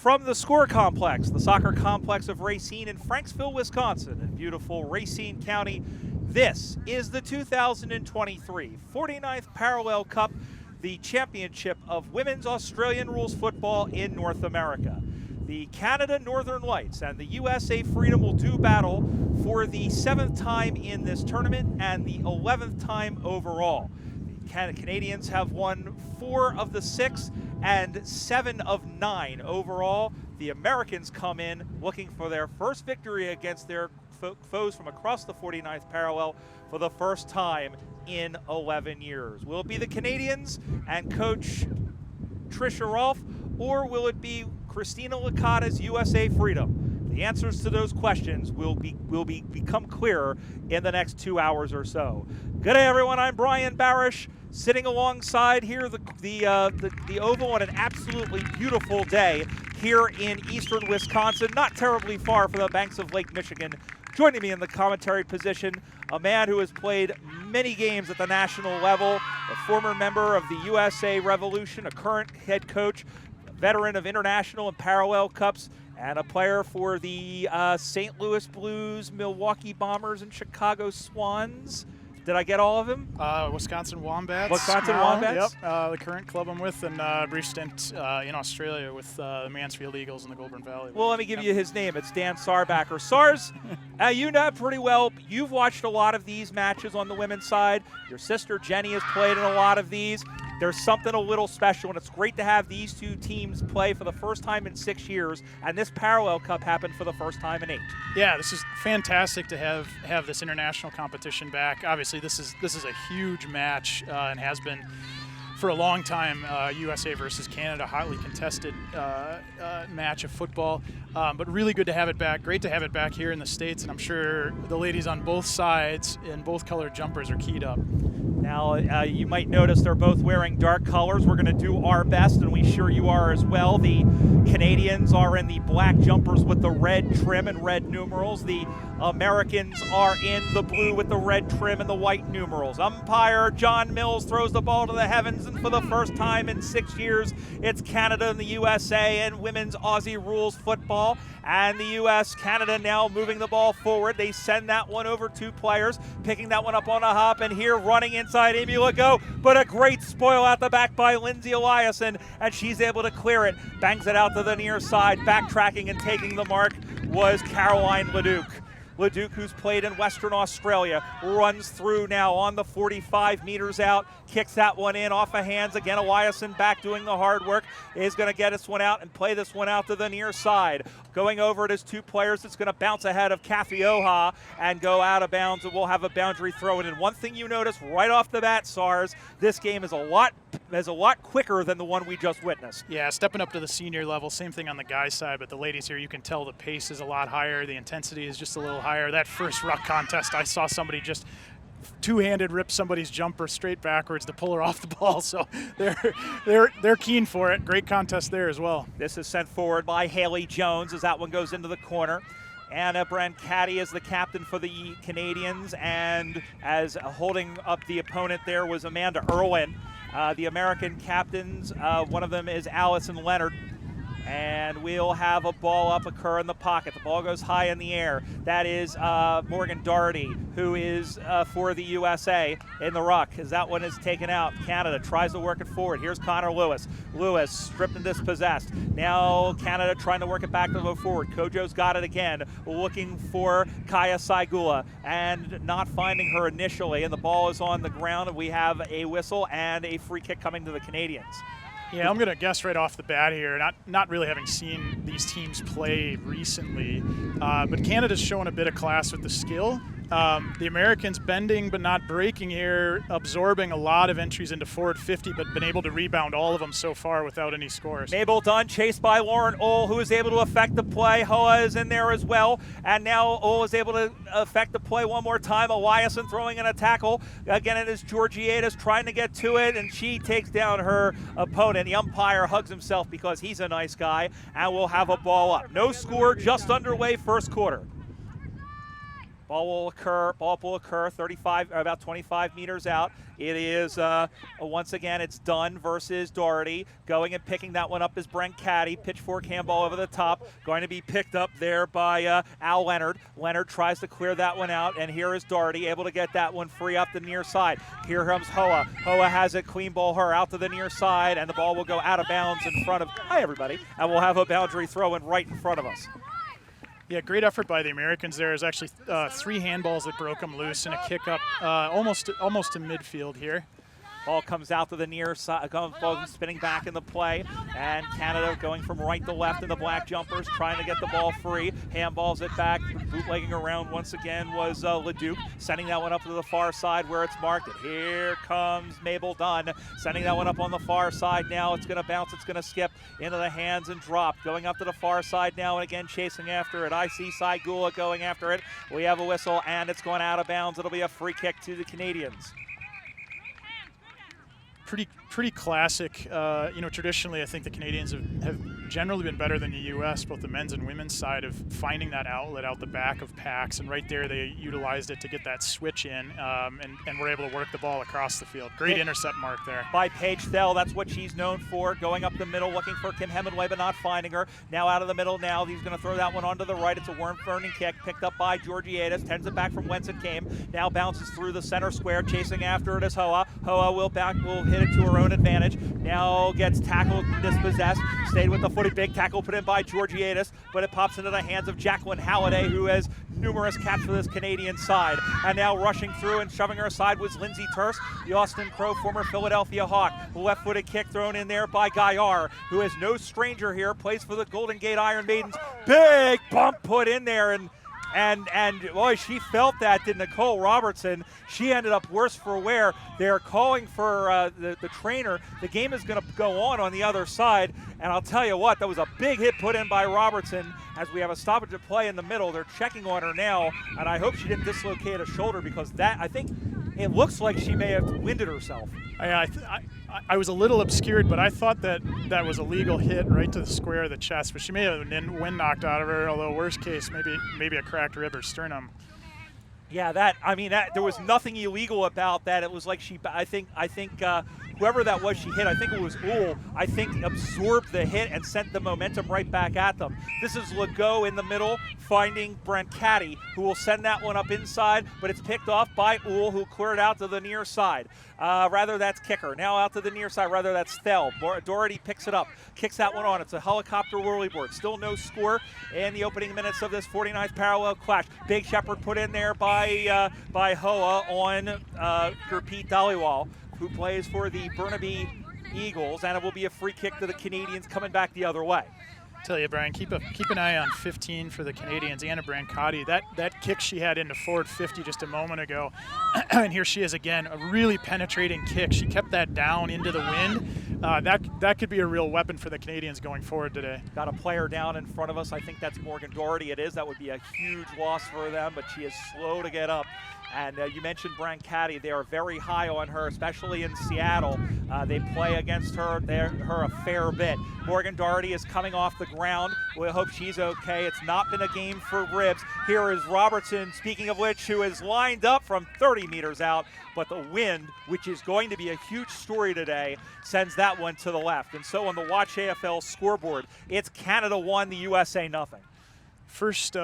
From the Score Complex, the soccer complex of Racine in Franksville, Wisconsin, in beautiful Racine County, this is the 2023 49th Parallel Cup, the championship of women's Australian rules football in North America. The Canada Northern Lights and the USA Freedom will do battle for the 7th time in this tournament and the 11th time overall. The Canadians have won 4 of the 6 and 7 of 9 overall. The Americans come in looking for their first victory against their foes from across the 49th parallel for the first time in 11 years. Will it be the Canadians and Coach Tricia Rolfe, or will it be Christina Licata's USA Freedom? The answers to those questions will become clearer in the next 2 hours or so. Good day, everyone. I'm Brian Barish, sitting alongside here the Oval on an absolutely beautiful day here in eastern Wisconsin, not terribly far from the banks of Lake Michigan. Joining me in the commentary position, a man who has played many games at the national level, a former member of the USA Revolution, a current head coach, a veteran of international and parallel cups, and a player for the St. Louis Blues, Milwaukee Bombers, and Chicago Swans. Did I get all of them? Wisconsin Wombats. Wisconsin Wombats? Yep, the current club I'm with, and a brief stint in Australia with the Mansfield Eagles in the Goulburn Valley. Well, let me give you his name. It's Dan Sarbacker. Sars, you know pretty well. You've watched a lot of these matches on the women's side. Your sister Jenny has played in a lot of these. There's something a little special, and it's great to have these two teams play for the first time in 6 years, and this Parallel Cup happened for the first time in 8. Yeah, this is fantastic to have this international competition back. Obviously, this is a huge match and has been for a long time. USA versus Canada, hotly contested match of football, but really good to have it back. Great to have it back here in the States, and I'm sure the ladies on both sides in both colored jumpers are keyed up. Now, you might notice they're both wearing dark colors. We're going to do our best, and we sure you are as well. The Canadians are in the black jumpers with the red trim and red numerals. The Americans are in the blue with the red trim and the white numerals. Umpire John Mills throws the ball to the heavens, and for the first time in 6 years, it's Canada and the USA and women's Aussie rules football. And the U.S., Canada now moving the ball forward. They send that one over 2 players, picking that one up on a hop, and here running inside Amy Legault, but a great spoil out the back by Lindsay Eliason, and she's able to clear it, bangs it out to the near side, backtracking and taking the mark was Caroline Leduc. Leduc, who's played in Western Australia, runs through now on the 45 meters out, kicks that one in off of hands. Again, Eliason back doing the hard work, is going to get this one out and play this one out to the near side. Going over it is 2 players. It's going to bounce ahead of Kathy Oha and go out of bounds, and we'll have a boundary throw. And one thing you notice right off the bat, Sars, this game is a lot quicker than the one we just witnessed. Yeah, stepping up to the senior level, same thing on the guys' side, but the ladies here, you can tell the pace is a lot higher, the intensity is just a little higher. That first ruck contest, I saw somebody just two-handed rip somebody's jumper straight backwards to pull her off the ball, so they're keen for it. Great contest there as well. This is sent forward by Haley Jones as that one goes into the corner. Anna Brancati is the captain for the Canadians, and as holding up the opponent there was Amanda Irwin. The American captains, one of them is Allison Leonard. And we'll have a ball up occur in the pocket. The ball goes high in the air. That is Morgan Doherty, who is for the USA in the ruck, as that one is taken out. Canada tries to work it forward. Here's Connor Lewis. Lewis stripped and dispossessed. Now Canada trying to work it back to go forward. Kojo's got it again, looking for Kaya Saigula and not finding her initially. And the ball is on the ground, and we have a whistle and a free kick coming to the Canadians. Yeah, I'm going to guess right off the bat here, not really having seen these teams play recently, but Canada's showing a bit of class with the skill. The Americans bending but not breaking here, absorbing a lot of entries into forward 50, but been able to rebound all of them so far without any scores. Mabel Dunn chased by Lauren Ohl, who is able to affect the play. Hoa is in there as well, and now Ohl is able to affect the play one more time. Eliason throwing in a tackle. Again, it is Georgiades trying to get to it, and she takes down her opponent. The umpire hugs himself because he's a nice guy, and we'll have a ball up. No score, just underway, first quarter. Ball will occur 35, about 25 meters out. It is, once again, it's Dunn versus Doherty. Going and picking that one up is Brent Caddy. Pitchfork handball over the top. Going to be picked up there by Al Leonard. Leonard tries to clear that one out, and here is Doherty able to get that one free up the near side. Here comes Hoa. Hoa has it, clean ball her out to the near side, and the ball will go out of bounds in front of, hi everybody, and we'll have a boundary throw in right in front of us. Yeah, great effort by the Americans there. There's actually 3 handballs that broke them loose and a kick up almost to midfield here. Ball comes out to the near side, ball spinning back in the play, and Canada going from right to left in the black jumpers, trying to get the ball free. Handballs it back, bootlegging around once again was Leduc, sending that one up to the far side where it's marked. And here comes Mabel Dunn, sending that one up on the far side now. It's going to bounce, it's going to skip into the hands and drop. Going up to the far side now, and again chasing after it. I see Saigula going after it. We have a whistle, and it's going out of bounds. It'll be a free kick to the Canadians. Pretty classic. Traditionally, I think the Canadians have generally been better than the U.S., both the men's and women's side, of finding that outlet out the back of packs. And right there, they utilized it to get that switch in, and were able to work the ball across the field. Great intercept mark there. By Paige Thel, that's what she's known for. Going up the middle, looking for Kim Hemingway, but not finding her. Now out of the middle now. He's going to throw that one onto the right. It's a worm-burning kick, picked up by Georgiades. Tends it back from whence it came. Now bounces through the center square, chasing after it is Hoa. Hoa will hit it to her own advantage. Now gets tackled and dispossessed. Stayed with the footy. Big tackle put in by Georgiades, but it pops into the hands of Jacqueline Halliday, who has numerous caps for this Canadian side. And now rushing through and shoving her aside was Lindsay Terse, the Austin Crow former Philadelphia Hawk. Left-footed kick thrown in there by Gaillard, who is no stranger here, plays for the Golden Gate Iron Maidens. Big bump put in there, and boy, she felt that, did Nicole Robertson. She ended up worse for wear. They're calling for the trainer. The game is going to go on the other side, and I'll tell you what, that was a big hit put in by Robertson. As we have a stoppage of play in the middle, they're checking on her now, and I hope she didn't dislocate a shoulder, because that, I think it looks like she may have winded herself. I was a little obscured, but I thought that was a legal hit right to the square of the chest. But she may have wind knocked out of her, although worst case, maybe a cracked rib or sternum. Yeah, there was nothing illegal about that. It was like I think whoever that was she hit, I think it was Uhl, I think absorbed the hit and sent the momentum right back at them. This is Legault in the middle, finding Brent Caddy, who will send that one up inside, but it's picked off by Uhl, who cleared out to the near side. That's Kicker. Now out to the near side, that's Thel. Doherty picks it up, kicks that one on. It's a helicopter whirlyboard. Still no score in the opening minutes of this 49th parallel clash. Big Shepherd put in there by Hoa on Gurpreet Dhaliwal, who plays for the Burnaby Eagles, and it will be a free kick to the Canadians coming back the other way. Tell you, Brian, keep an eye on 15 for the Canadians. Anna Brancotti, that kick she had into forward 50 just a moment ago, and here she is again, a really penetrating kick. She kept that down into the wind. That could be a real weapon for the Canadians going forward today. Got a player down in front of us. I think that's Morgan Doherty. It is. That would be a huge loss for them, but she is slow to get up. And you mentioned Brancotti. They are very high on her, especially in Seattle. They play against her a fair bit. Morgan Doherty is coming off the ground. We hope she's okay. It's not been a game for ribs. Here is Robertson, speaking of which, who is lined up from 30 meters out. But the wind, which is going to be a huge story today, sends that one to the left. And so on the Watch AFL scoreboard, it's Canada 1, the USA nothing. First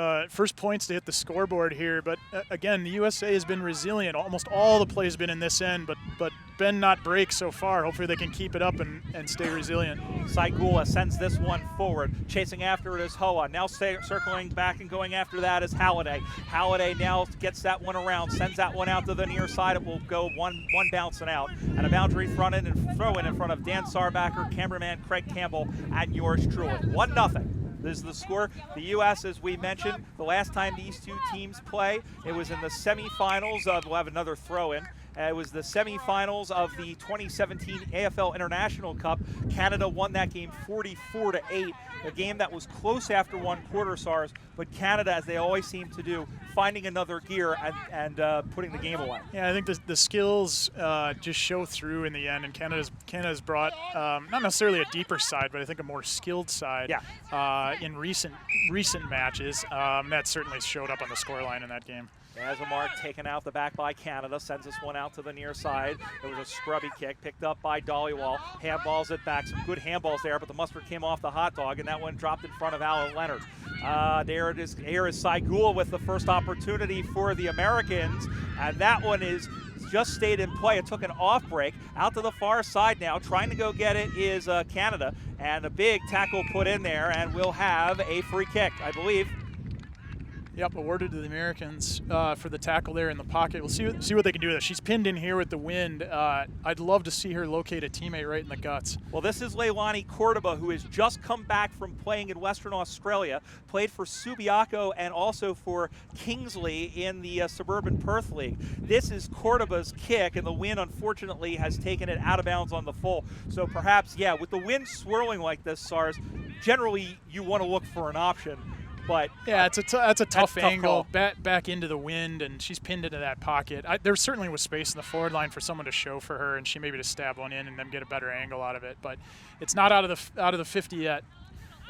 points to hit the scoreboard here, but again, the USA has been resilient. Almost all the plays have been in this end, but been not break so far. Hopefully they can keep it up and stay resilient. Saigula sends this one forward. Chasing after it is Hoa. Now circling back and going after that is Halliday. Halliday now gets that one around, sends that one out to the near side. It will go one bouncing out. And a boundary throw in in front of Dan Sarbacker, cameraman Craig Campbell, and yours truly. 1-0. This is the score. The U.S., as we mentioned, the last time these two teams play, it was in the semifinals of, we'll have another throw-in. It was the semifinals of the 2017 AFL International Cup. Canada won that game 44-8, a game that was close after one quarter, SARS, but Canada, as they always seem to do, finding another gear and putting the game away. Yeah, I think the skills just show through in the end, and Canada's brought not necessarily a deeper side, but I think a more skilled side in recent matches. That certainly showed up on the scoreline in that game. As a mark taken out the back by Canada, sends this one out to the near side. It was a scrubby kick, picked up by Dollywall. Handballs it back, some good handballs there, but the mustard came off the hot dog, and that one dropped in front of Alan Leonard. There it is. Here is Saigula with the first opportunity for the Americans, and that one is just stayed in play. It took an off break out to the far side now. Trying to go get it is Canada, and a big tackle put in there, and we'll have a free kick, I believe. Yep, awarded to the Americans for the tackle there in the pocket. We'll see what they can do with it. She's pinned in here with the wind. I'd love to see her locate a teammate right in the guts. Well, this is Leilani Cordoba, who has just come back from playing in Western Australia, played for Subiaco and also for Kingsley in the Suburban Perth League. This is Cordoba's kick, and the wind, unfortunately, has taken it out of bounds on the full. So perhaps, yeah, with the wind swirling like this, SARS, generally you want to look for an option. But yeah, that's a tough angle, call. back into the wind, and she's pinned into that pocket. There certainly was space in the forward line for someone to show for her, and she maybe to stab one in and then get a better angle out of it. But it's not out of the 50 yet.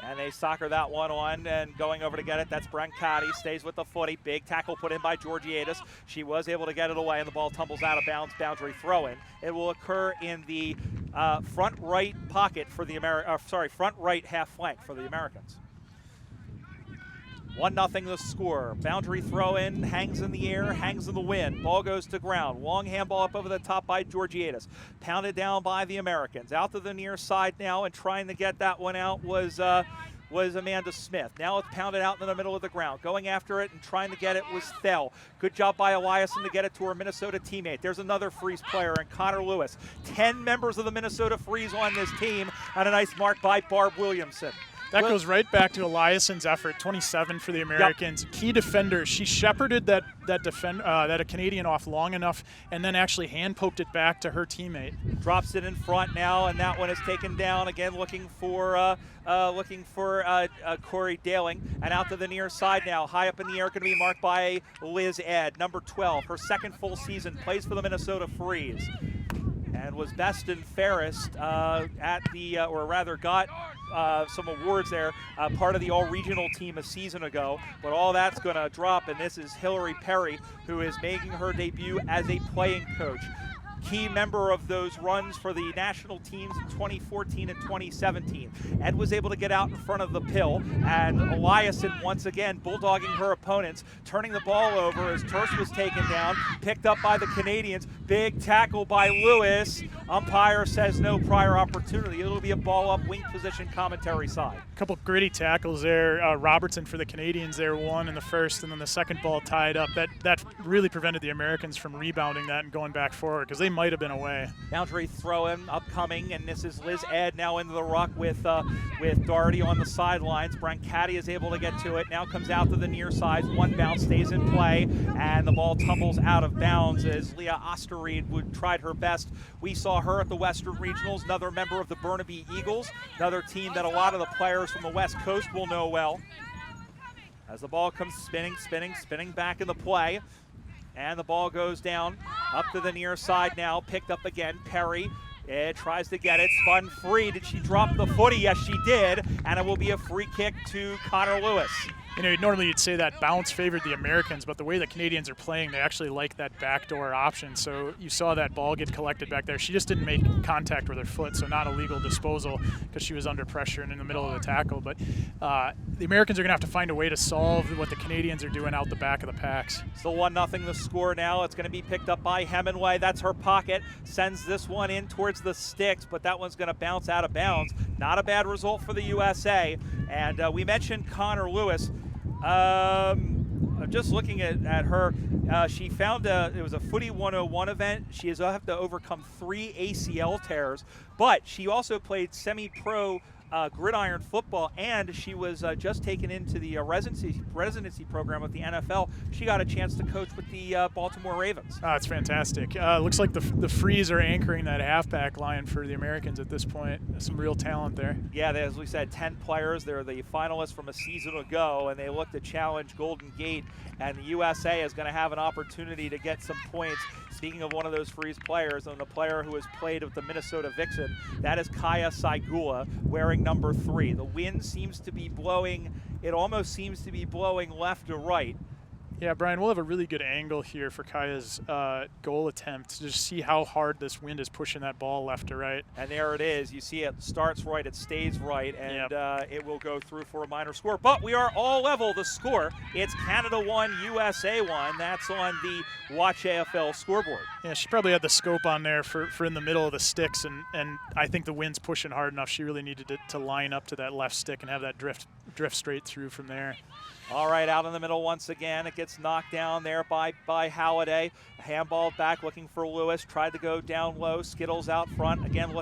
And they soccer that one on, and going over to get it, that's Brancati, stays with the footy. Big tackle put in by Georgiadis. She was able to get it away, and the ball tumbles out of bounds, boundary throw-in. It will occur in the front right pocket for the front right half flank for the Americans. 1-0 the score. Boundary throw-in, hangs in the air, hangs in the wind. Ball goes to ground. Long handball up over the top by Georgiadis. Pounded down by the Americans. Out to the near side now, and trying to get that one out was Amanda Smith. Now it's pounded out in the middle of the ground. Going after it and trying to get it was Thel. Good job by Eliason to get it to her Minnesota teammate. There's another Freeze player, and Connor Lewis. 10 members of the Minnesota Freeze on this team, and a nice mark by Barb Williamson. That goes right back to Eliason's effort, 27 for the Americans. Yep. Key defender. She shepherded that Canadian off long enough, and then actually hand poked it back to her teammate. Drops it in front now, and that one is taken down again. Looking for Corey Daling, and out to the near side now. High up in the air, going to be marked by Liz Ed, number 12. Her second full season, plays for the Minnesota Freeze, and was best and fairest got some awards there, part of the all-regional team a season ago, but all that's going to drop, and this is Hillary Perry, who is making her debut as a playing coach. Key member of those runs for the national teams in 2014 and 2017. Ed was able to get out in front of the pill, and Eliason once again bulldogging her opponents, turning the ball over as Turse was taken down, picked up by the Canadians. Big tackle by Lewis. Umpire says no prior opportunity. It'll be a ball up, wing position, commentary side. A couple gritty tackles there. Robertson for the Canadians there, one in the first, and then the second ball tied up. That really prevented the Americans from rebounding that and going back forward, because they might have been away. Boundary throw-in upcoming, and this is Liz Ed now into the ruck with Doherty on the sidelines. Brancati is able to get to it. Now comes out to the near side. One bounce stays in play, and the ball tumbles out of bounds as Leah Osterried tried her best. We saw her at the Western Regionals, another member of the Burnaby Eagles, another team that a lot of the players from the West Coast will know well. As the ball comes spinning back in the play. And the ball goes down, up to the near side now, picked up again, Perry. It tries to get it, spun free. Did she drop the footy? Yes, she did. And it will be a free kick to Connor Lewis. You know, normally you'd say that bounce favored the Americans, but the way the Canadians are playing, they actually like that backdoor option. So you saw that ball get collected back there. She just didn't make contact with her foot, so not a legal disposal because she was under pressure and in the middle of the tackle. But the Americans are going to have to find a way to solve what the Canadians are doing out the back of the packs. Still 1-0 the score now. It's going to be picked up by Hemingway. That's her pocket. Sends this one in towards the sticks, but that one's going to bounce out of bounds. Not a bad result for the USA. And we mentioned Connor Lewis. Just looking at her, she found it was a Footy 101 event. She has have to overcome 3 ACL tears, but she also played semi-pro gridiron football, and she was just taken into the residency program with the NFL. She got a chance to coach with the Baltimore Ravens. Oh, it's fantastic. Looks like the Freeze are anchoring that halfback line for the Americans at this point. Some real talent there. Yeah, as we said, 10 players. They're the finalists from a season ago, and they look to challenge Golden Gate, and the USA is going to have an opportunity to get some points. Speaking of one of those Freeze players, and the player who has played with the Minnesota Vixen, that is Kaya Saigula, wearing number 3. The wind seems to be blowing, it almost seems to be blowing left to right. Yeah, Brian, we'll have a really good angle here for Kaya's goal attempt to just see how hard this wind is pushing that ball left to right. And there it is. You see it starts right, it stays right, and it will go through for a minor score. But we are all level. The score, it's Canada 1, USA 1. That's on the Watch AFL scoreboard. Yeah, she probably had the scope on there for in the middle of the sticks, and I think the wind's pushing hard enough. She really needed to line up to that left stick and have that drift straight through from there. All right, out in the middle once again. It gets knocked down there by Halliday. Handball back, looking for Lewis. Tried to go down low. Skittles out front. Again,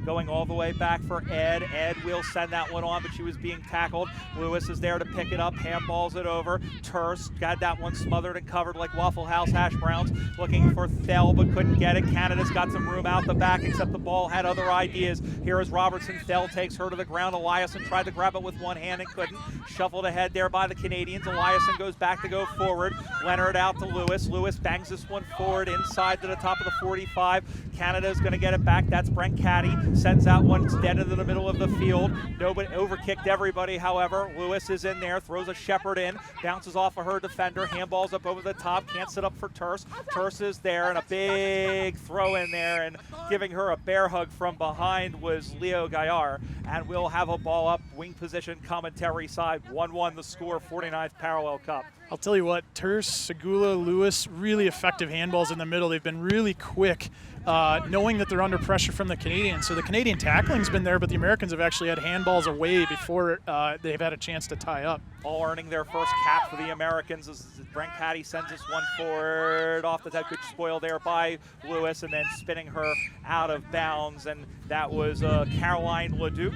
going all the way back for Ed. Ed will send that one on, but she was being tackled. Lewis is there to pick it up. Handballs it over. Terse got that one smothered and covered like Waffle House hash browns. Looking for Thel, but couldn't get it. Canada's got some room out the back, except the ball had other ideas. Here is Robertson. Thel takes her to the ground. Eliasson tried to grab it with one hand and couldn't. Shuffled ahead there by the Canadians. Eliasson goes back to go forward. Leonard out to Lewis. Lewis bangs this one forward inside to the top of the 45. Canada's going to get it back. That's Brent Caddy. Sends out one dead into the middle of the field. Nobody overkicked everybody, however. Lewis is in there. Throws a Shepherd in. Bounces off of her defender. Handballs up over the top. Can't sit up for Terse. Terse is there, and a big throw in there. And giving her a bear hug from behind was Leo Gaillard. And we'll have a ball up. Wing position commentary side. 1-1 the score. 49th Parallel Cup. I'll tell you what, Terse, Segula, Lewis, really effective handballs in the middle. They've been really quick, knowing that they're under pressure from the Canadians. So the Canadian tackling's been there, but the Americans have actually had handballs away before they've had a chance to tie up. All earning their first cap for the Americans as Brent Caddy sends this one forward off the top. Good spoil there by Lewis, and then spinning her out of bounds. And that was Caroline Leduc.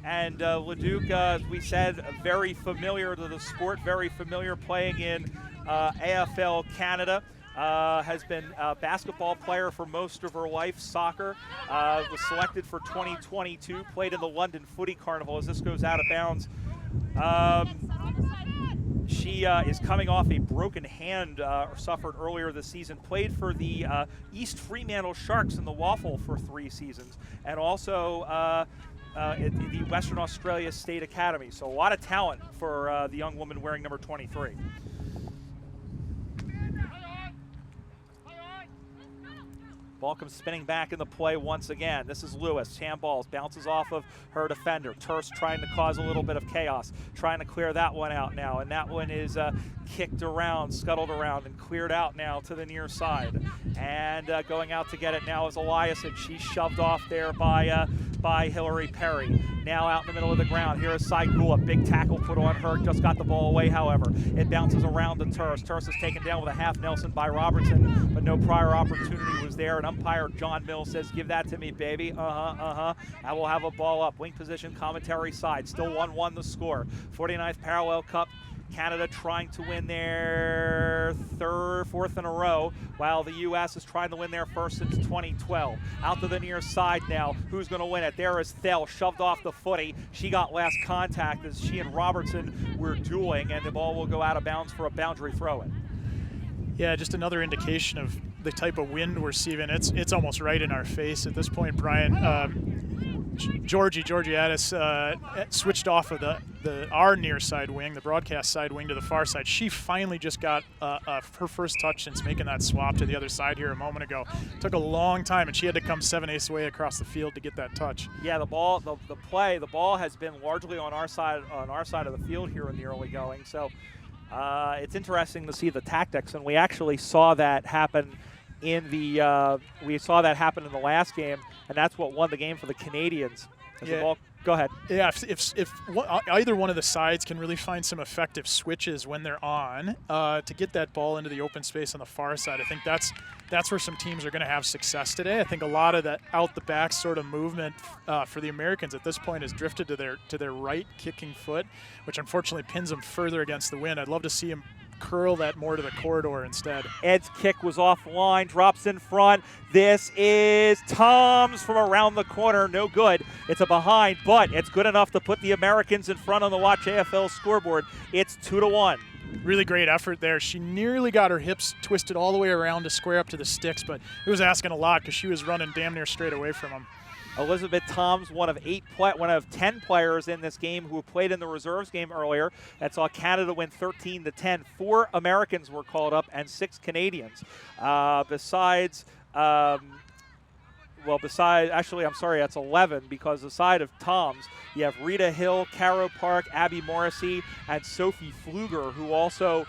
And Leduc, as we said, very familiar to the sport, very familiar playing in AFL Canada. Has been a basketball player for most of her life, soccer. Was selected for 2022, played in the London Footy Carnival as this goes out of bounds. She is coming off a broken hand suffered earlier this season. Played for the East Fremantle Sharks in the Waffle for 3 seasons. And also at the Western Australia State Academy. So a lot of talent for the young woman wearing number 23. Ball comes spinning back in the play once again. This is Lewis. Handballs, bounces off of her defender. Terse trying to cause a little bit of chaos, trying to clear that one out now. And that one is kicked around, scuttled around, and cleared out now to the near side. And going out to get it now is Eliasson. She's shoved off there by Hillary Perry. Now out in the middle of the ground. Here is Saigula. Big tackle put on her. Just got the ball away, however. It bounces around to Terse. Terse is taken down with a half Nelson by Robertson, but no prior opportunity was there. And umpire John Mills says, give that to me, baby. And we'll have a ball up. Wing position commentary side. Still 1-1 the score. 49th Parallel Cup. Canada trying to win their fourth in a row, while the U.S. is trying to win their first since 2012. Out to the near side now. Who's going to win it? There is Thel, shoved off the footy. She got last contact as she and Robertson were dueling, and the ball will go out of bounds for a boundary throw-in. Yeah, just another indication of the type of wind we're seeing. It's almost right in our face at this point, Brian. Georgiadis switched off of our near side wing, the broadcast side wing, to the far side. She finally just got her first touch since making that swap to the other side here a moment ago. Took a long time, and she had to come 7/8 way across the field to get that touch. Yeah, the ball has been largely on our side of the field here in the early going. So it's interesting to see the tactics, and we actually saw that happen in the last game, and that's what won the game for the Canadians. The ball, go ahead. Yeah, if either one of the sides can really find some effective switches when they're on to get that ball into the open space on the far side, I think that's where some teams are going to have success today. I think a lot of that out the back sort of movement for the Americans at this point has drifted to their right kicking foot, which unfortunately pins them further against the wind. I'd love to see them curl that more to the corridor instead. Ed's kick was offline, drops in front. This is Tom's from around the corner. No good. It's a behind, but it's good enough to put the Americans in front on the Watch AFL scoreboard. It's 2-1. Really great effort there. She nearly got her hips twisted all the way around to square up to the sticks, but it was asking a lot because she was running damn near straight away from them. Elizabeth Toms, one of 10 players in this game who played in the reserves game earlier that saw Canada win 13-10. 4 Americans were called up and 6 Canadians. Actually, I'm sorry, that's 11, because aside of Toms, you have Rita Hill, Caro Park, Abby Morrissey, and Sophie Pfluger, who also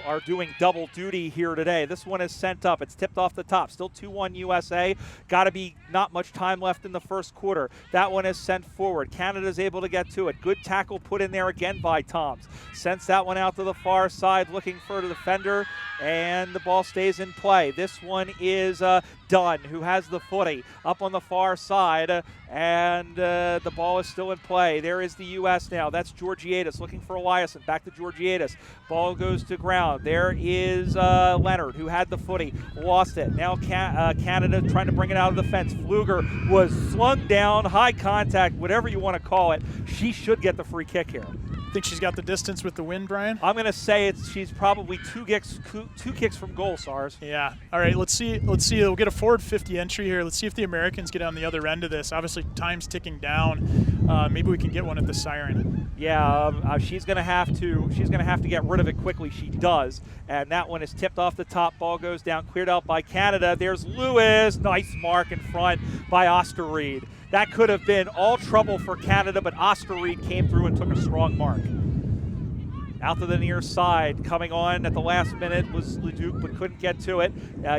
are doing double duty here today. This one is sent up. It's tipped off the top. Still 2-1 USA. Got to be not much time left in the first quarter. That one is sent forward. Canada's able to get to it. Good tackle put in there again by Toms. Sends that one out to the far side, looking for the defender, and the ball stays in play. This one is Dunn, who has the footy up on the far side, and the ball is still in play. There is the U.S. now. That's Georgiadis looking for Eliason. Back to Georgiadis. Ball goes to ground. There is Leonard, who had the footy, lost it. Now Canada trying to bring it out of the fence. Pfluger was slung down, high contact, whatever you want to call it. She should get the free kick here. Think she's got the distance with the wind, Brian? I'm going to say she's probably two kicks from goal, Sars. Yeah. All right, let's see. We'll get a forward 50 entry here. Let's see if the Americans get on the other end of this. Obviously, time's ticking down. Maybe we can get one at the siren. Yeah, she's going to have to get rid of it quickly. She does, and that one is tipped off the top. Ball goes down, cleared out by Canada. There's Lewis. Nice mark in front by Osterried. That could have been all trouble for Canada, but Osterried came through and took a strong mark. Out to the near side, coming on at the last minute was Leduc, but couldn't get to it.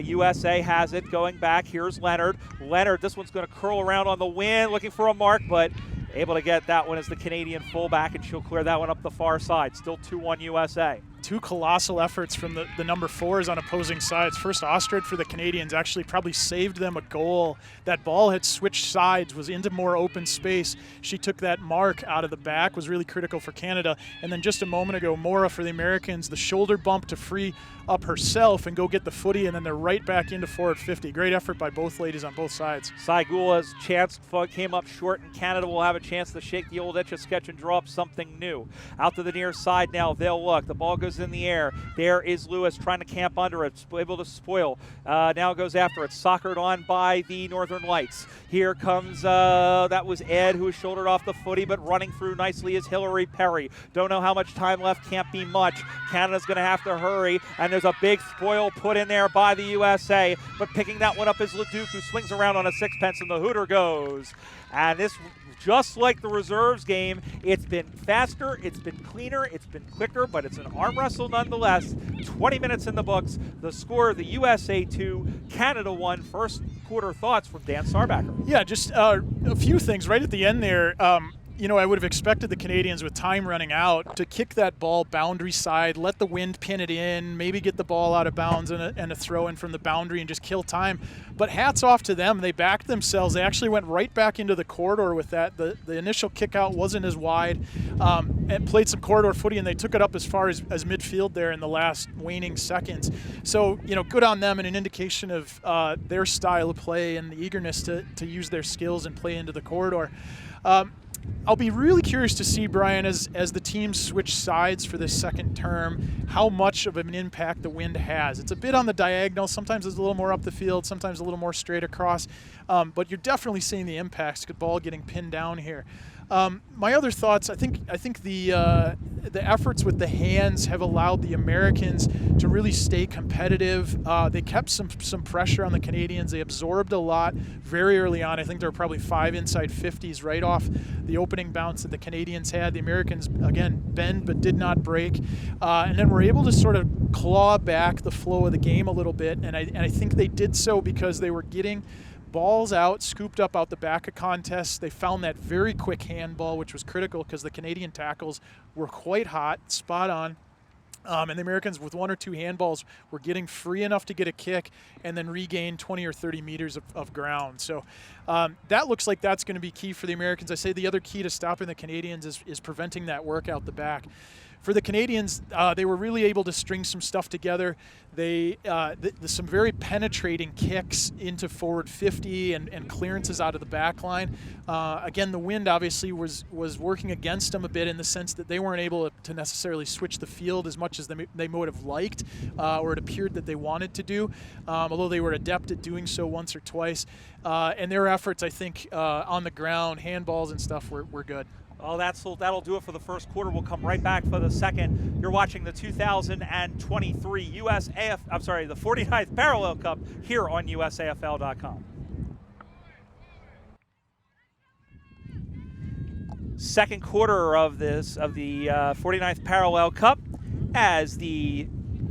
USA has it, going back. Here's Leonard. Leonard, this one's going to curl around on the wing, looking for a mark, but able to get that one as the Canadian fullback, and she'll clear that one up the far side. Still 2-1 USA. 2 colossal efforts from the number 4s on opposing sides. First, Ostrad for the Canadians actually probably saved them a goal. That ball had switched sides, was into more open space. She took that mark out of the back, was really critical for Canada. And then just a moment ago, Mora for the Americans, the shoulder bump to free up herself and go get the footy, and then they're right back into forward 50. Great effort by both ladies on both sides. Saigula's chance came up short, and Canada will have a chance to shake the old Etch-a-Sketch and draw up something new. Out to the near side now, they'll look. The ball goes in the air. There is Lewis trying to camp under it, able to spoil. Now goes after it. Soccered on by the Northern Lights. Here comes, that was Ed, who was shouldered off the footy, but running through nicely is Hillary Perry. Don't know how much time left, can't be much. Canada's going to have to hurry, and there's a big spoil put in there by the USA, but picking that one up is Leduc, who swings around on a sixpence, and the hooter goes. And this, just like the reserves game, it's been faster, it's been cleaner, it's been quicker, but it's an arm wrestle nonetheless. 20 minutes in the books. The score, the USA 2, Canada 1. First quarter thoughts from Dan Sarbacker. Yeah, just a few things right at the end there. You know, I would have expected the Canadians, with time running out, to kick that ball boundary side, let the wind pin it in, maybe get the ball out of bounds and a throw in from the boundary and just kill time. But hats off to them. They backed themselves. They actually went right back into the corridor with that. The initial kick out wasn't as wide, and played some corridor footy, and they took it up as far as midfield there in the last waning seconds. So, you know, good on them, and an indication of their style of play and the eagerness to use their skills and play into the corridor. I'll be really curious to see, Brian, as the teams switch sides for this second term, how much of an impact the wind has. It's a bit on the diagonal. Sometimes it's a little more up the field, sometimes a little more straight across. But you're definitely seeing the impacts. Good ball getting pinned down here. My other thoughts, I think the efforts with the hands have allowed the Americans to really stay competitive. They kept some pressure on the Canadians. They absorbed a lot very early on. I think there were probably 5 inside 50s right off the opening bounce that the Canadians had. The Americans, again, bend but did not break. And then were able to sort of claw back the flow of the game a little bit. And I think they did so because they were getting balls out, scooped up out the back of contests. They found that very quick handball, which was critical because the Canadian tackles were quite hot, spot on. And the Americans, with 1 or 2 handballs, were getting free enough to get a kick and then regain 20 or 30 meters of ground. So that looks like that's going to be key for the Americans. I say the other key to stopping the Canadians is preventing that work out the back. for the Canadians, they were really able to string some stuff together. They some very penetrating kicks into forward 50 and clearances out of the back line. Again, the wind obviously was working against them a bit in the sense that they weren't able to necessarily switch the field as much as they would have liked, or it appeared that they wanted to do, although they were adept at doing so once or twice. And their efforts, I think, on the ground, handballs and stuff were good. Well, that'll do it for the first quarter. We'll come right back for the second. You're watching the 2023 the 49th Parallel Cup here on USAFL.com. Second quarter of the 49th Parallel Cup, as the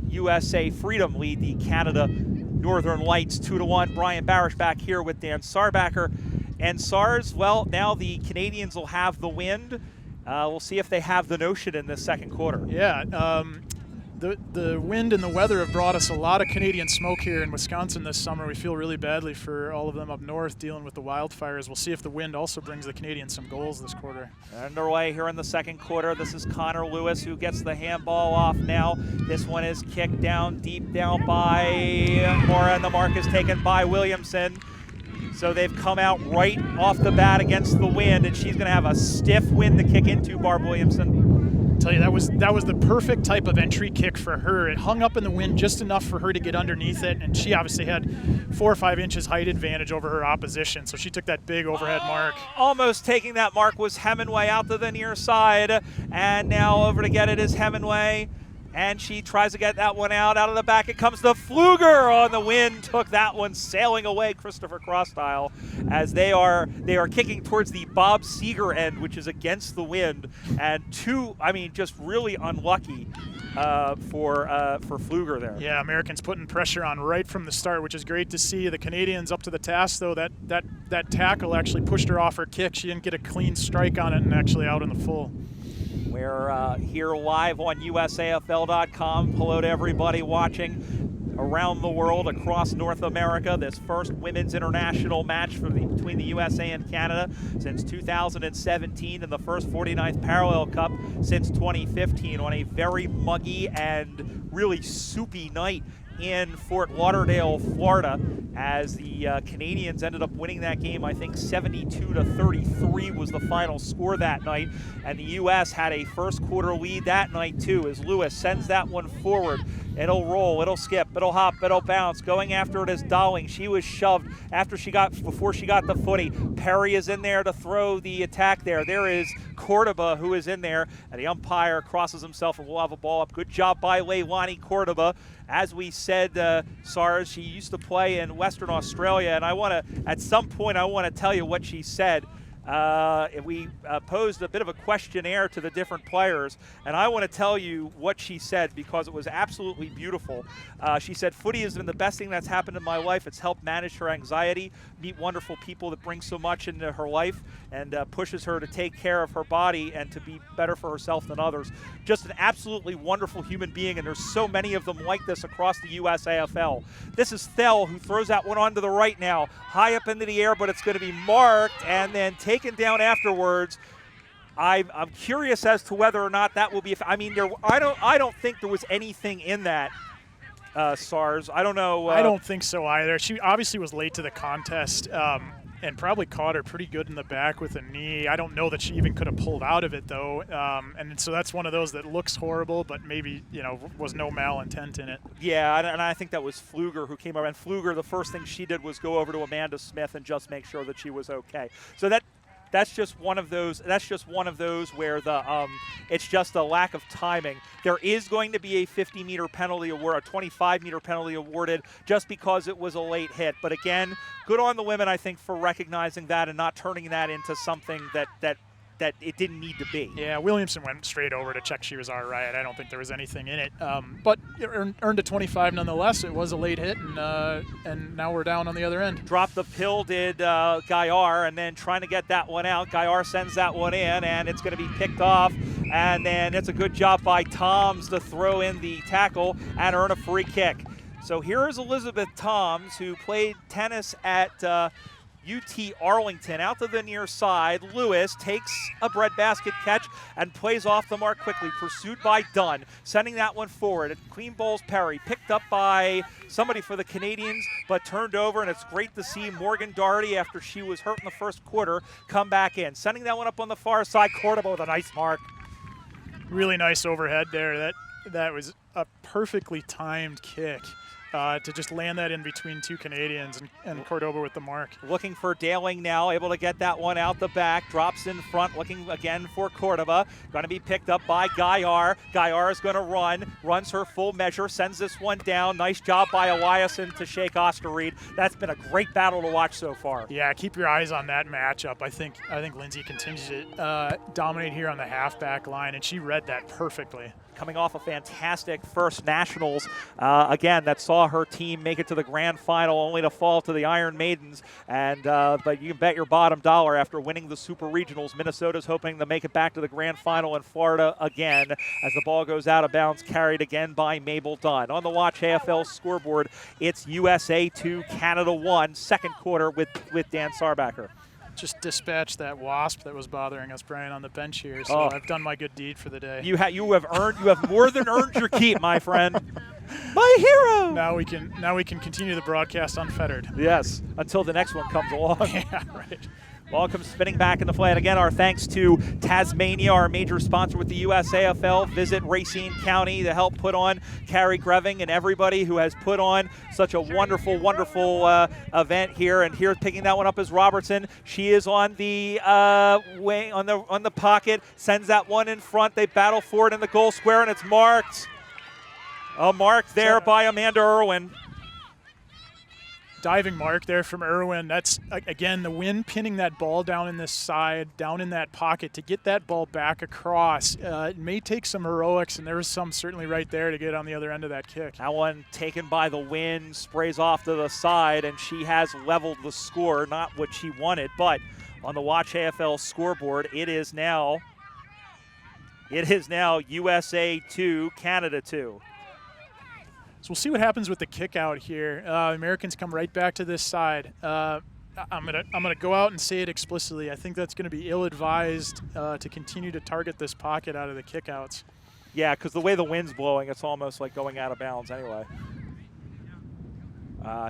USA Freedom lead the Canada Northern Lights 2-1. Brian Barish back here with Dan Sarbacker. And SARS, well, now the Canadians will have the wind. We'll see if they have the notion in this second quarter. Yeah, the wind and the weather have brought us a lot of Canadian smoke here in Wisconsin this summer. We feel really badly for all of them up north dealing with the wildfires. We'll see if the wind also brings the Canadians some goals this quarter. Underway here in the second quarter. This is Connor Lewis who gets the handball off now. This one is kicked down, deep down by Mora, and the mark is taken by Williamson. So they've come out right off the bat against the wind, and she's going to have a stiff wind to kick into, Barb Williamson. I tell you, that was the perfect type of entry kick for her. It hung up in the wind just enough for her to get underneath it, and she obviously had 4 or 5 inches height advantage over her opposition, so she took that big overhead mark. Almost taking that mark was Hemingway out to the near side, and now over to get it is Hemingway. And she tries to get that one out of the back. It comes to Pfluger on the wind. Took that one sailing away, Christopher Cross-style, as they are kicking towards the Bob Seeger end, which is against the wind. And just really unlucky for Pfluger there. Yeah, Americans putting pressure on right from the start, which is great to see. The Canadians up to the task, though. That tackle actually pushed her off her kick. She didn't get a clean strike on it and actually out in the full. We're here live on USAFL.com. Hello to everybody watching around the world, across North America. This first women's international match between the USA and Canada since 2017, and the first 49th Parallel Cup since 2015 on a very muggy and really soupy night in Fort Lauderdale, Florida, as the Canadians ended up winning that game. I think 72-33 was the final score that night, and the U.S. had a first quarter lead that night too, as Lewis sends that one forward. It'll roll, it'll skip, it'll hop, it'll bounce. Going after it is Dowling. She was shoved before she got the footy. Perry is in there to throw the attack there. There is Cordoba who is in there, and the umpire crosses himself and will have a ball up. Good job by Leilani Cordoba. As we said, SARS, she used to play in Western Australia, and at some point I want to tell you what she said. We posed a bit of a questionnaire to the different players, and I want to tell you what she said because it was absolutely beautiful. She said, "Footy has been the best thing that's happened in my life. It's helped manage her anxiety, meet wonderful people that bring so much into her life, and pushes her to take care of her body and to be better for herself than others. Just an absolutely wonderful human being, and there's so many of them like this across the USAFL." This is Thel, who throws that one onto the right now, high up into the air, but it's going to be marked and then taken down afterwards. I'm curious as to whether or not that will be. I don't think there was anything in that. SARS. I don't know. I don't think so either. She obviously was late to the contest and probably caught her pretty good in the back with a knee. I don't know that she even could have pulled out of it, though. And so that's one of those that looks horrible, but maybe, was no malintent in it. Yeah, and I think that was Pfluger who came over. And Pfluger, the first thing she did was go over to Amanda Smith and just make sure that she was okay. So that's just one of those. That's just one of those where it's just a lack of timing. There is going to be a 50-meter penalty award, a 25-meter penalty awarded, just because it was a late hit. But again, good on the women, I think, for recognizing that and not turning that into something that it didn't need to be. Yeah, Williamson went straight over to check she was all right. I don't think there was anything in it. But it earned a 25 nonetheless. It was a late hit, and now we're down on the other end. Dropped the pill did Gaillard, and then trying to get that one out. Gaillard sends that one in, and it's going to be picked off. And then it's a good job by Toms to throw in the tackle and earn a free kick. So here is Elizabeth Toms, who played tennis at UT Arlington out to the near side. Lewis takes a breadbasket catch and plays off the mark quickly, pursued by Dunn, sending that one forward. Clean bowls Perry, picked up by somebody for the Canadians, but turned over, and it's great to see Morgan Doherty, after she was hurt in the first quarter, come back in. Sending that one up on the far side. Cordoba with a nice mark. Really nice overhead there. That was a perfectly timed kick. To just land that in between two Canadians and Cordoba with the mark. Looking for Daling now, able to get that one out the back, drops in front, looking again for Cordoba. Going to be picked up by Gaillard. Gaillard is going to runs her full measure, sends this one down. Nice job by Eliason to shake Osterried. That's been a great battle to watch so far. Yeah, keep your eyes on that matchup. I think Lindsay continues to dominate here on the halfback line, and she read that perfectly. Coming off a fantastic first nationals, again, that saw her team make it to the grand final, only to fall to the Iron Maidens. And but you can bet your bottom dollar, after winning the Super Regionals, Minnesota's hoping to make it back to the grand final in Florida again, as the ball goes out of bounds, carried again by Mabel Dunn. On the Watch AFL scoreboard, it's USA 2, Canada 1, second quarter with Dan Sarbacker. Just dispatched that wasp that was bothering us, Brian, on the bench here. So I've done my good deed for the day. You have more than earned your keep, my friend. My hero. Now we can continue the broadcast unfettered. Yes, until the next one comes along. Yeah, right. Ball comes spinning back in the play. And again, our thanks to Tasmania, our major sponsor with the USAFL. Visit Racine County to help put on Carrie Greving and everybody who has put on such a wonderful, wonderful event here. And here picking that one up is Robertson. She is on the way on the pocket, sends that one in front. They battle for it in the goal square, and it's marked. A mark there by Amanda Irwin. Diving mark there from Irwin. That's, again, the wind pinning that ball down in this side, down in that pocket to get that ball back across. It may take some heroics, and there was some certainly right there to get on the other end of that kick. That one taken by the wind, sprays off to the side, and she has leveled the score. Not what she wanted, but on the Watch AFL scoreboard, it is now USA 2, Canada 2. So we'll see what happens with the kick out here. Americans come right back to this side. I'm gonna go out and say it explicitly. I think that's going to be ill-advised to continue to target this pocket out of the kickouts. Yeah, because the way the wind's blowing, it's almost like going out of bounds anyway.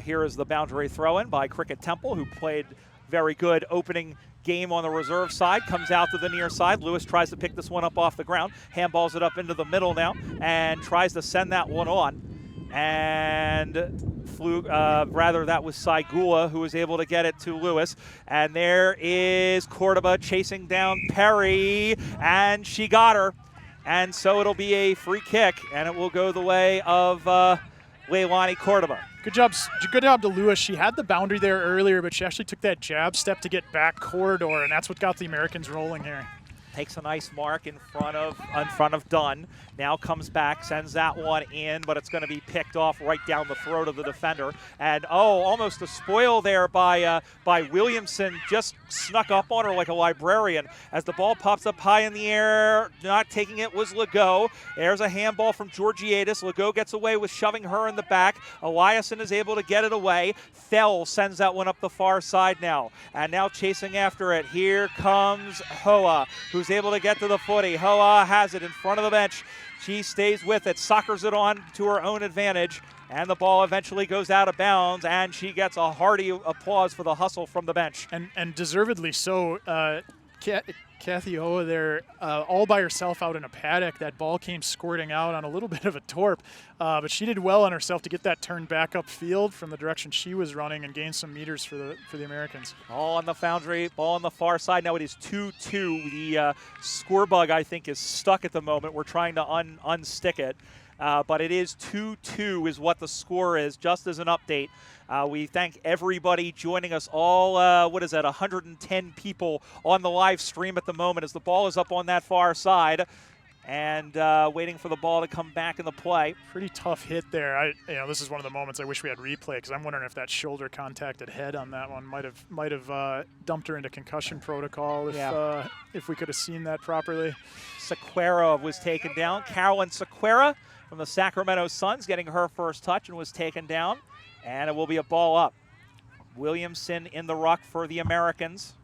Here is the boundary throw-in by Cricket Temple, who played very good opening game on the reserve side. Comes out to the near side. Lewis tries to pick this one up off the ground. Handballs it up into the middle now and tries to send that one on. And that was Saigula who was able to get it to Lewis. And there is Cordoba chasing down Perry, and she got her. And so it'll be a free kick, and it will go the way of Leilani Cordoba. Good job to Lewis. She had the boundary there earlier, but she actually took that jab step to get back corridor, and that's what got the Americans rolling here. Takes a nice mark in front of Dunn. Now comes back, sends that one in, but it's going to be picked off right down the throat of the defender. And almost a spoil there by Williamson. Just snuck up on her like a librarian as the ball pops up high in the air. Not taking it was Legault. There's a handball from Georgiadis. Legault gets away with shoving her in the back. Eliason is able to get it away. Fell sends that one up the far side now. And now chasing after it. Here comes Hoa, who's able to get to the footy. Hoa has it in front of the bench. She stays with it, soccers it on to her own advantage, and the ball eventually goes out of bounds, and she gets a hearty applause for the hustle from the bench. And deservedly so. Kathy Hoa there all by herself out in a paddock. That ball came squirting out on a little bit of a torp, but she did well on herself to get that turned back upfield from the direction she was running and gain some meters for the Americans. All on the Foundry, ball on the far side. Now it is 2-2. The score bug, I think, is stuck at the moment. We're trying to unstick it. But it is 2-2 is what the score is, just as an update. We thank everybody joining us, all, 110 people on the live stream at the moment as the ball is up on that far side and waiting for the ball to come back in the play. Pretty tough hit there. This is one of the moments I wish we had replay because I'm wondering if that shoulder contacted head on that one might have dumped her into concussion protocol if we could have seen that properly. Sequeira was taken down. Carolyn Sequeira from the Sacramento Suns getting her first touch and was taken down, and it will be a ball up. Williamson in the ruck for the Americans.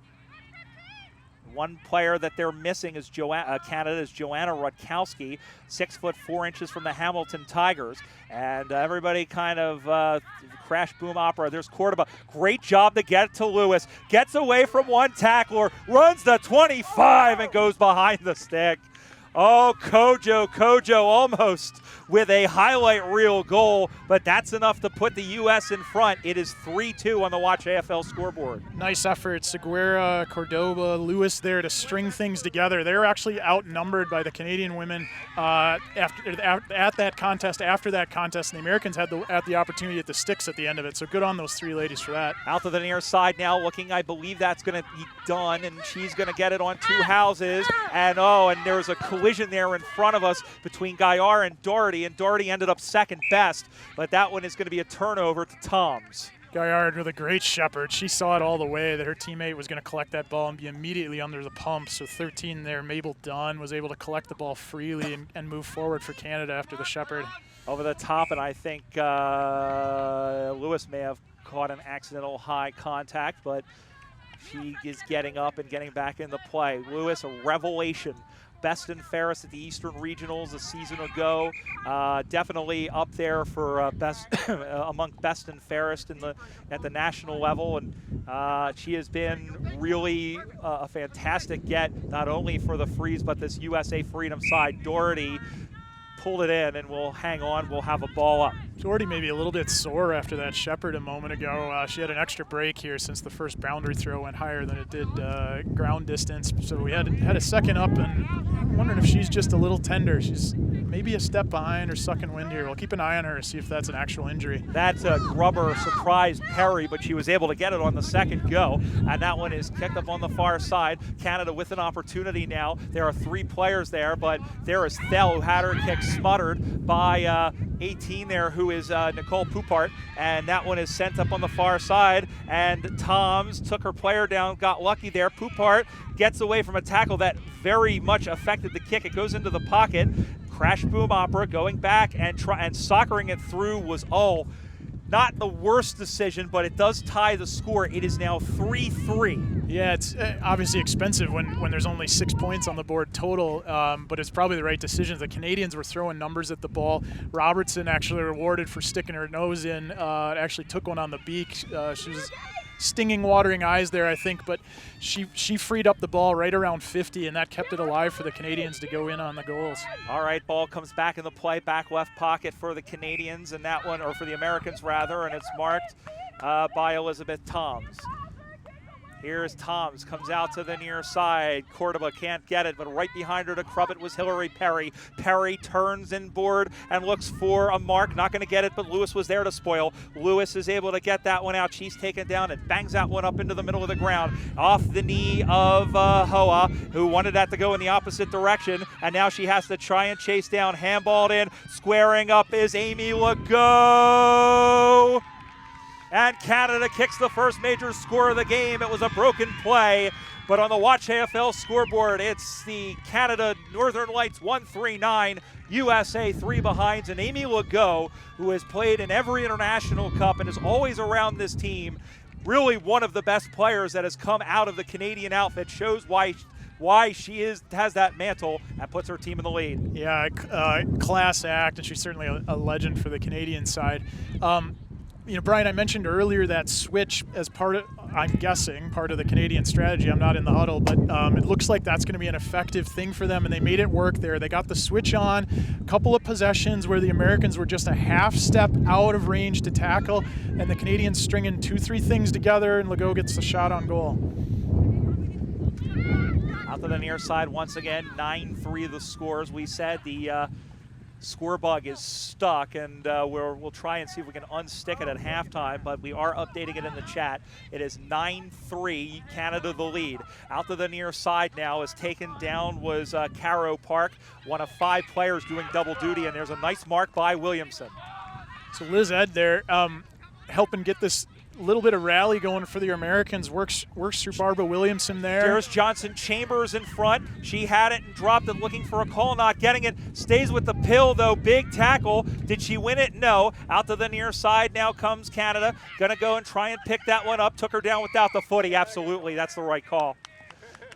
One player that they're missing is Canada's Joanna Rutkowski, 6'4" from the Hamilton Tigers. And everybody kind of crash boom opera. There's Cordoba. Great job to get to Lewis. Gets away from one tackler, runs the 25 and goes behind the stick. Oh, Kojo almost with a highlight reel goal, but that's enough to put the U.S. in front. It is 3-2 on the Watch AFL scoreboard. Nice effort, Seguera, Cordoba, Lewis there to string things together. They were actually outnumbered by the Canadian women at that contest. After that contest, and the Americans had the opportunity at the sticks at the end of it, so good on those three ladies for that. Out to the near side now, looking, I believe that's going to be done, and she's going to get it on two houses, and there's a collision there in front of us between Gaillard and Doherty ended up second best, but that one is going to be a turnover to Toms. Gaillard with a great shepherd. She saw it all the way that her teammate was going to collect that ball and be immediately under the pump. So 13 there, Mabel Dunn was able to collect the ball freely and move forward for Canada after the shepherd. Over the top, and I think Lewis may have caught an accidental high contact, but she is getting up and getting back into play. Lewis, a revelation. Best and fairest at the Eastern Regionals a season ago. Definitely up there for best among best and fairest at the national level, and she has been really a fantastic get, not only for the Freeze but this USA Freedom side. Doherty pulled it in, and we'll hang on. We'll have a ball up. Doherty may be a little bit sore after that shepherd a moment ago. She had an extra break here since the first boundary throw went higher than it did ground distance. So we had a second up, and I'm wondering if she's just a little tender. She's maybe a step behind or sucking wind here. We'll keep an eye on her to see if that's an actual injury. That's a Grubber surprised Perry, but she was able to get it on the second go, and that one is kicked up on the far side. Canada with an opportunity now. There are three players there, but there is Thel, who had her kick smuttered by 18 there, who is Nicole Poupart, and that one is sent up on the far side, and Toms took her player down, got lucky there. Poupart gets away from a tackle that very much affected the kick. It goes into the pocket. Crash boom opera, going back and soccering it through was not the worst decision, but it does tie the score. It is now 3-3. Yeah, it's obviously expensive when there's only 6 points on the board total, but it's probably the right decision. The Canadians were throwing numbers at the ball. Robertson actually rewarded for sticking her nose in, actually took one on the beak. She was stinging, watering eyes there, I think, but she freed up the ball right around 50, and that kept it alive for the Canadians to go in on the goals. All right, ball comes back into play, back left pocket for the Canadians, and that one, or for the Americans rather, and it's marked by Elizabeth Toms. Here's Toms, comes out to the near side. Cordoba can't get it, but right behind her to crub it was Hillary Perry. Perry turns inboard and looks for a mark. Not going to get it, but Lewis was there to spoil. Lewis is able to get that one out. She's taken down and bangs that one up into the middle of the ground. Off the knee of Hoa, who wanted that to go in the opposite direction, and now she has to try and chase down. Handballed in, squaring up is Amy Legault. And Canada kicks the first major score of the game. It was a broken play, but on the Watch AFL scoreboard, it's the Canada Northern Lights 1-3-9, USA 3 behinds, and Amy Legault, who has played in every international cup and is always around this team, really one of the best players that has come out of the Canadian outfit, shows why she has that mantle and puts her team in the lead. Yeah, class act, and she's certainly a legend for the Canadian side. Brian, I mentioned earlier that switch as part of, I'm guessing, part of the Canadian strategy. I'm not in the huddle, but it looks like that's going to be an effective thing for them, and they made it work there. They got the switch on, a couple of possessions where the Americans were just a half step out of range to tackle, and the Canadians stringing 2-3 things together, and Legault gets the shot on goal. Out to the near side once again, 9-3 the scores. We said the score bug is stuck, and we'll try and see if we can unstick it at halftime, but we are updating it in the chat. It is 9-3, Canada the lead. Out to the near side now, is taken down was Caro Park, one of 5 players doing double duty, and there's a nice mark by Williamson. So Liz Ed there helping get this little bit of rally going for the Americans. Works through Barbara Williamson there. There's Johnson Chambers in front. She had it and dropped it, looking for a call, not getting it. Stays with the pill, though. Big tackle. Did she win it? No. Out to the near side now comes Canada. Going to go and try and pick that one up. Took her down without the footy. Absolutely. That's the right call.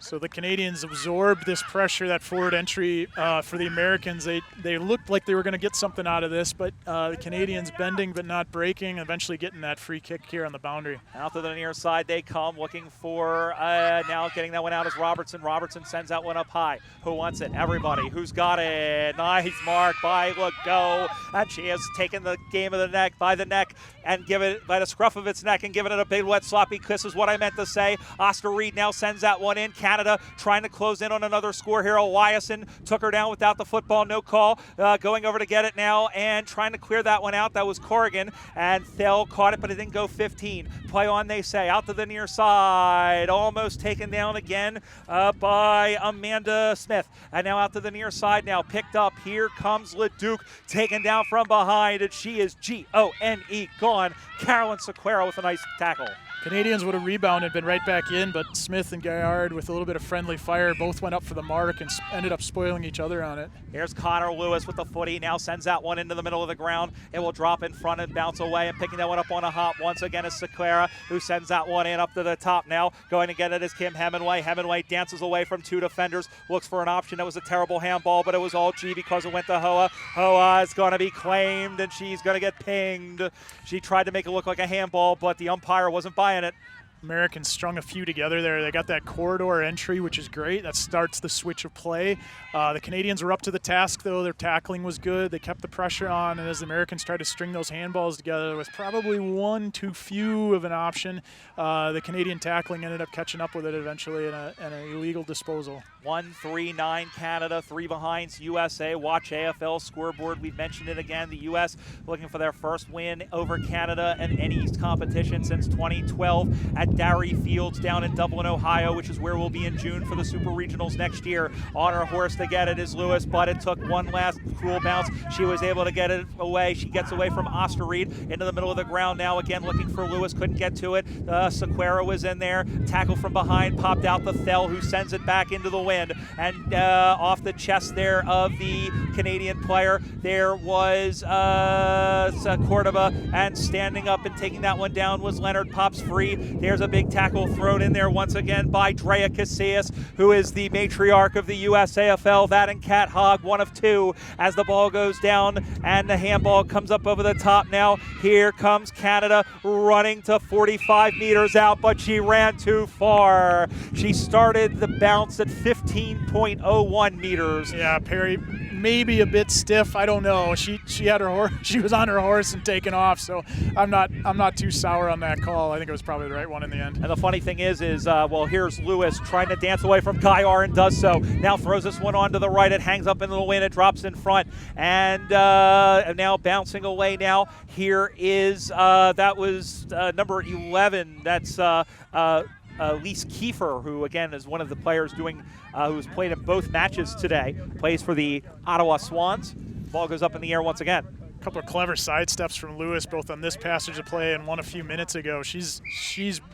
So the Canadians absorbed this pressure, that forward entry for the Americans. They looked like they were going to get something out of this, but the Canadians bending but not breaking, eventually getting that free kick here on the boundary. Out to the near side they come, looking for, now getting that one out is Robertson. Robertson sends that one up high. Who wants it? Everybody. Who's got it? Nice mark by Legault. And she has taken the game of the neck by the neck and give it by the scruff of its neck and given it a big wet sloppy kiss is what I meant to say. Oscar Reed now sends that one in. Canada trying to close in on another score here. Eliason took her down without the football, no call. Going over to get it now and trying to clear that one out. That was Corrigan, and Thel caught it, but it didn't go 15. Play on, they say. Out to the near side. Almost taken down again by Amanda Smith. And now out to the near side now. Picked up. Here comes Leduc, taken down from behind, and she is G-O-N-E gone. Carolyn Sequeira with a nice tackle. Canadians would have rebounded, been right back in, but Smith and Gaillard with a little bit of friendly fire both went up for the mark and ended up spoiling each other on it. Here's Connor Lewis with the footy, now sends that one into the middle of the ground. It will drop in front and bounce away, and picking that one up on a hop once again is Sequeira, who sends that one in up to the top now. Going to get it is Kim Hemingway. Hemingway dances away from two defenders, looks for an option. That was a terrible handball, but it was all G because it went to Hoa. Hoa is going to be claimed, and she's going to get pinged. She tried to make it look like a handball, but the umpire wasn't buying it. Americans strung a few together there. They got that corridor entry, which is great. That starts the switch of play. The Canadians were up to the task, though. Their tackling was good. They kept the pressure on, and as the Americans tried to string those handballs together with probably one too few of an option, the Canadian tackling ended up catching up with it eventually in an illegal disposal. 1-3-9 Canada, 3 behinds USA. Watch AFL scoreboard. We've mentioned it again. The U.S. looking for their first win over Canada in any competition since 2012 at Darry Fields down in Dublin, Ohio, which is where we'll be in June for the Super Regionals next year. On her horse to get it is Lewis, but it took one last cruel bounce. She was able to get it away. She gets away from Oscar Reed into the middle of the ground now. Again, looking for Lewis, couldn't get to it. Sequeira was in there. Tackle from behind, popped out the Thel, who sends it back into the wind. And off the chest there of the Canadian player, there was Cordoba, and standing up and taking that one down was Leonard. Pops free. There's a big tackle thrown in there once again by Drea Casillas, who is the matriarch of the USAFL. That and Cat Hogg, one of two, as the ball goes down and the handball comes up over the top now. Here comes Canada running to 45 meters out, but she ran too far. She started the bounce at 15.01 meters. Yeah, Perry, maybe a bit stiff. I don't know. She had her horse. She was on her horse and taken off. So I'm not too sour on that call. I think it was probably the right one in the end. And the funny thing is well, here's Lewis trying to dance away from Gaillard and does so. Now throws this one on to the right. It hangs up into the wind. It drops in front. And now bouncing away now. Here is, that was number 11. That's Lise Kiefer, who again is one of the players who's played in both matches today. Plays for the Ottawa Swans. Ball goes up in the air once again. A couple of clever side steps from Lewis, both on this passage of play and one a few minutes ago. She's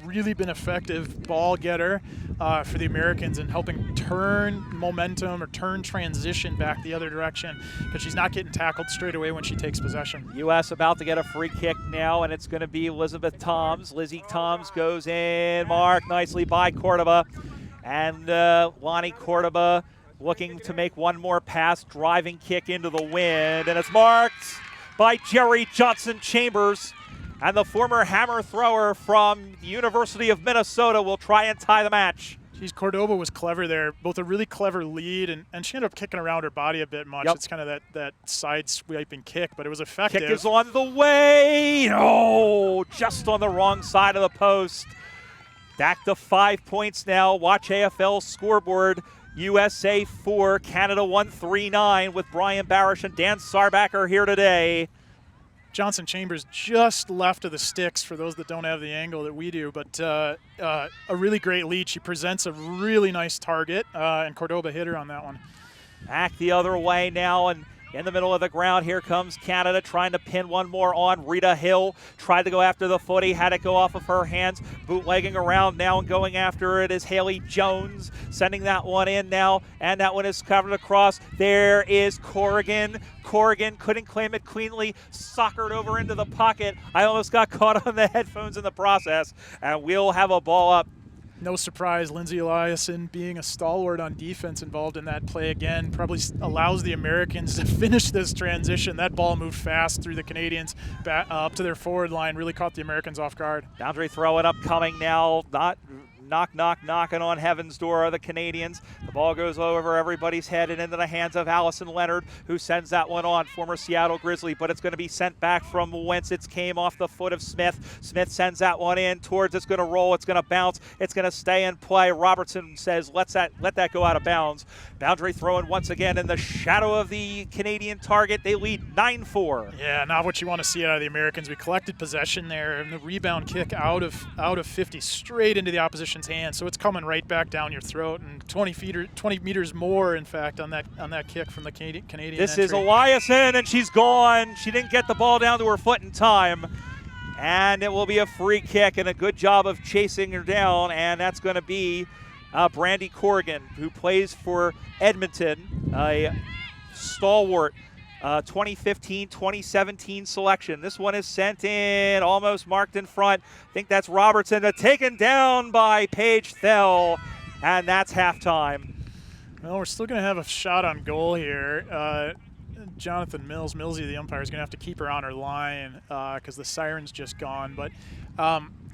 really been effective ball getter for the Americans in helping turn momentum or turn transition back the other direction, because she's not getting tackled straight away when she takes possession. U.S. about to get a free kick now, and it's going to be Elizabeth Toms. Lizzie Toms goes in, marked nicely by Cordoba. And Lonnie Cordoba looking to make one more pass, driving kick into the wind, and it's marked by Jerry Johnson Chambers. And the former hammer thrower from the University of Minnesota will try and tie the match. Geez, Cordoba was clever there, both a really clever lead, and she ended up kicking around her body a bit much. Yep. It's kind of that side swiping kick, but it was effective. Kick is on the way. Oh, just on the wrong side of the post. Back to 5 points now. Watch AFL scoreboard. USA 4, Canada 1-3-9 with Brian Barish and Dan Sarbacker here today. Johnson Chambers just left of the sticks for those that don't have the angle that we do, but a really great lead. She presents a really nice target, and Cordoba hit her on that one. Back the other way now, and in the middle of the ground. Here comes Canada trying to pin one more on. Rita Hill tried to go after the footy, had it go off of her hands. Bootlegging around now and going after it is Haley Jones, sending that one in now, and that one is covered across. There is Corrigan. Corrigan couldn't claim it cleanly, soccered over into the pocket. I almost got caught on the headphones in the process, and we'll have a ball up. No surprise, Lindsay Eliason being a stalwart on defense involved in that play again probably allows the Americans to finish this transition. That ball moved fast through the Canadians back, up to their forward line, really caught the Americans off guard. Boundary throw it up coming now, not knocking on heaven's door are the Canadians. The ball goes over everybody's head and into the hands of Allison Leonard, who sends that one on, former Seattle Grizzly, but it's going to be sent back from whence it came off the foot of Smith. Smith sends that one in towards, it's going to roll, it's going to bounce, it's going to stay in play. Robertson says, let that go out of bounds. Boundary throwing once again in the shadow of the Canadian target. They lead 9-4. Yeah, not what you want to see out of the Americans. We collected possession there, and the rebound kick out of 50 straight into the opposition's hands. So it's coming right back down your throat, and 20 meters more, in fact, on that kick from the Canadian This entry. is Eliason, and she's gone. She didn't get the ball down to her foot in time. And it will be a free kick, and a good job of chasing her down, and that's going to be Brandy Corrigan, who plays for Edmonton, a stalwart 2015-2017 selection. This one is sent in, almost marked in front. I think that's Robertson, taken down by Paige Thel, and that's halftime. Well, we're still going to have a shot on goal here. Jonathan Millsy, the umpire, is going to have to keep her on her line because the siren's just gone. But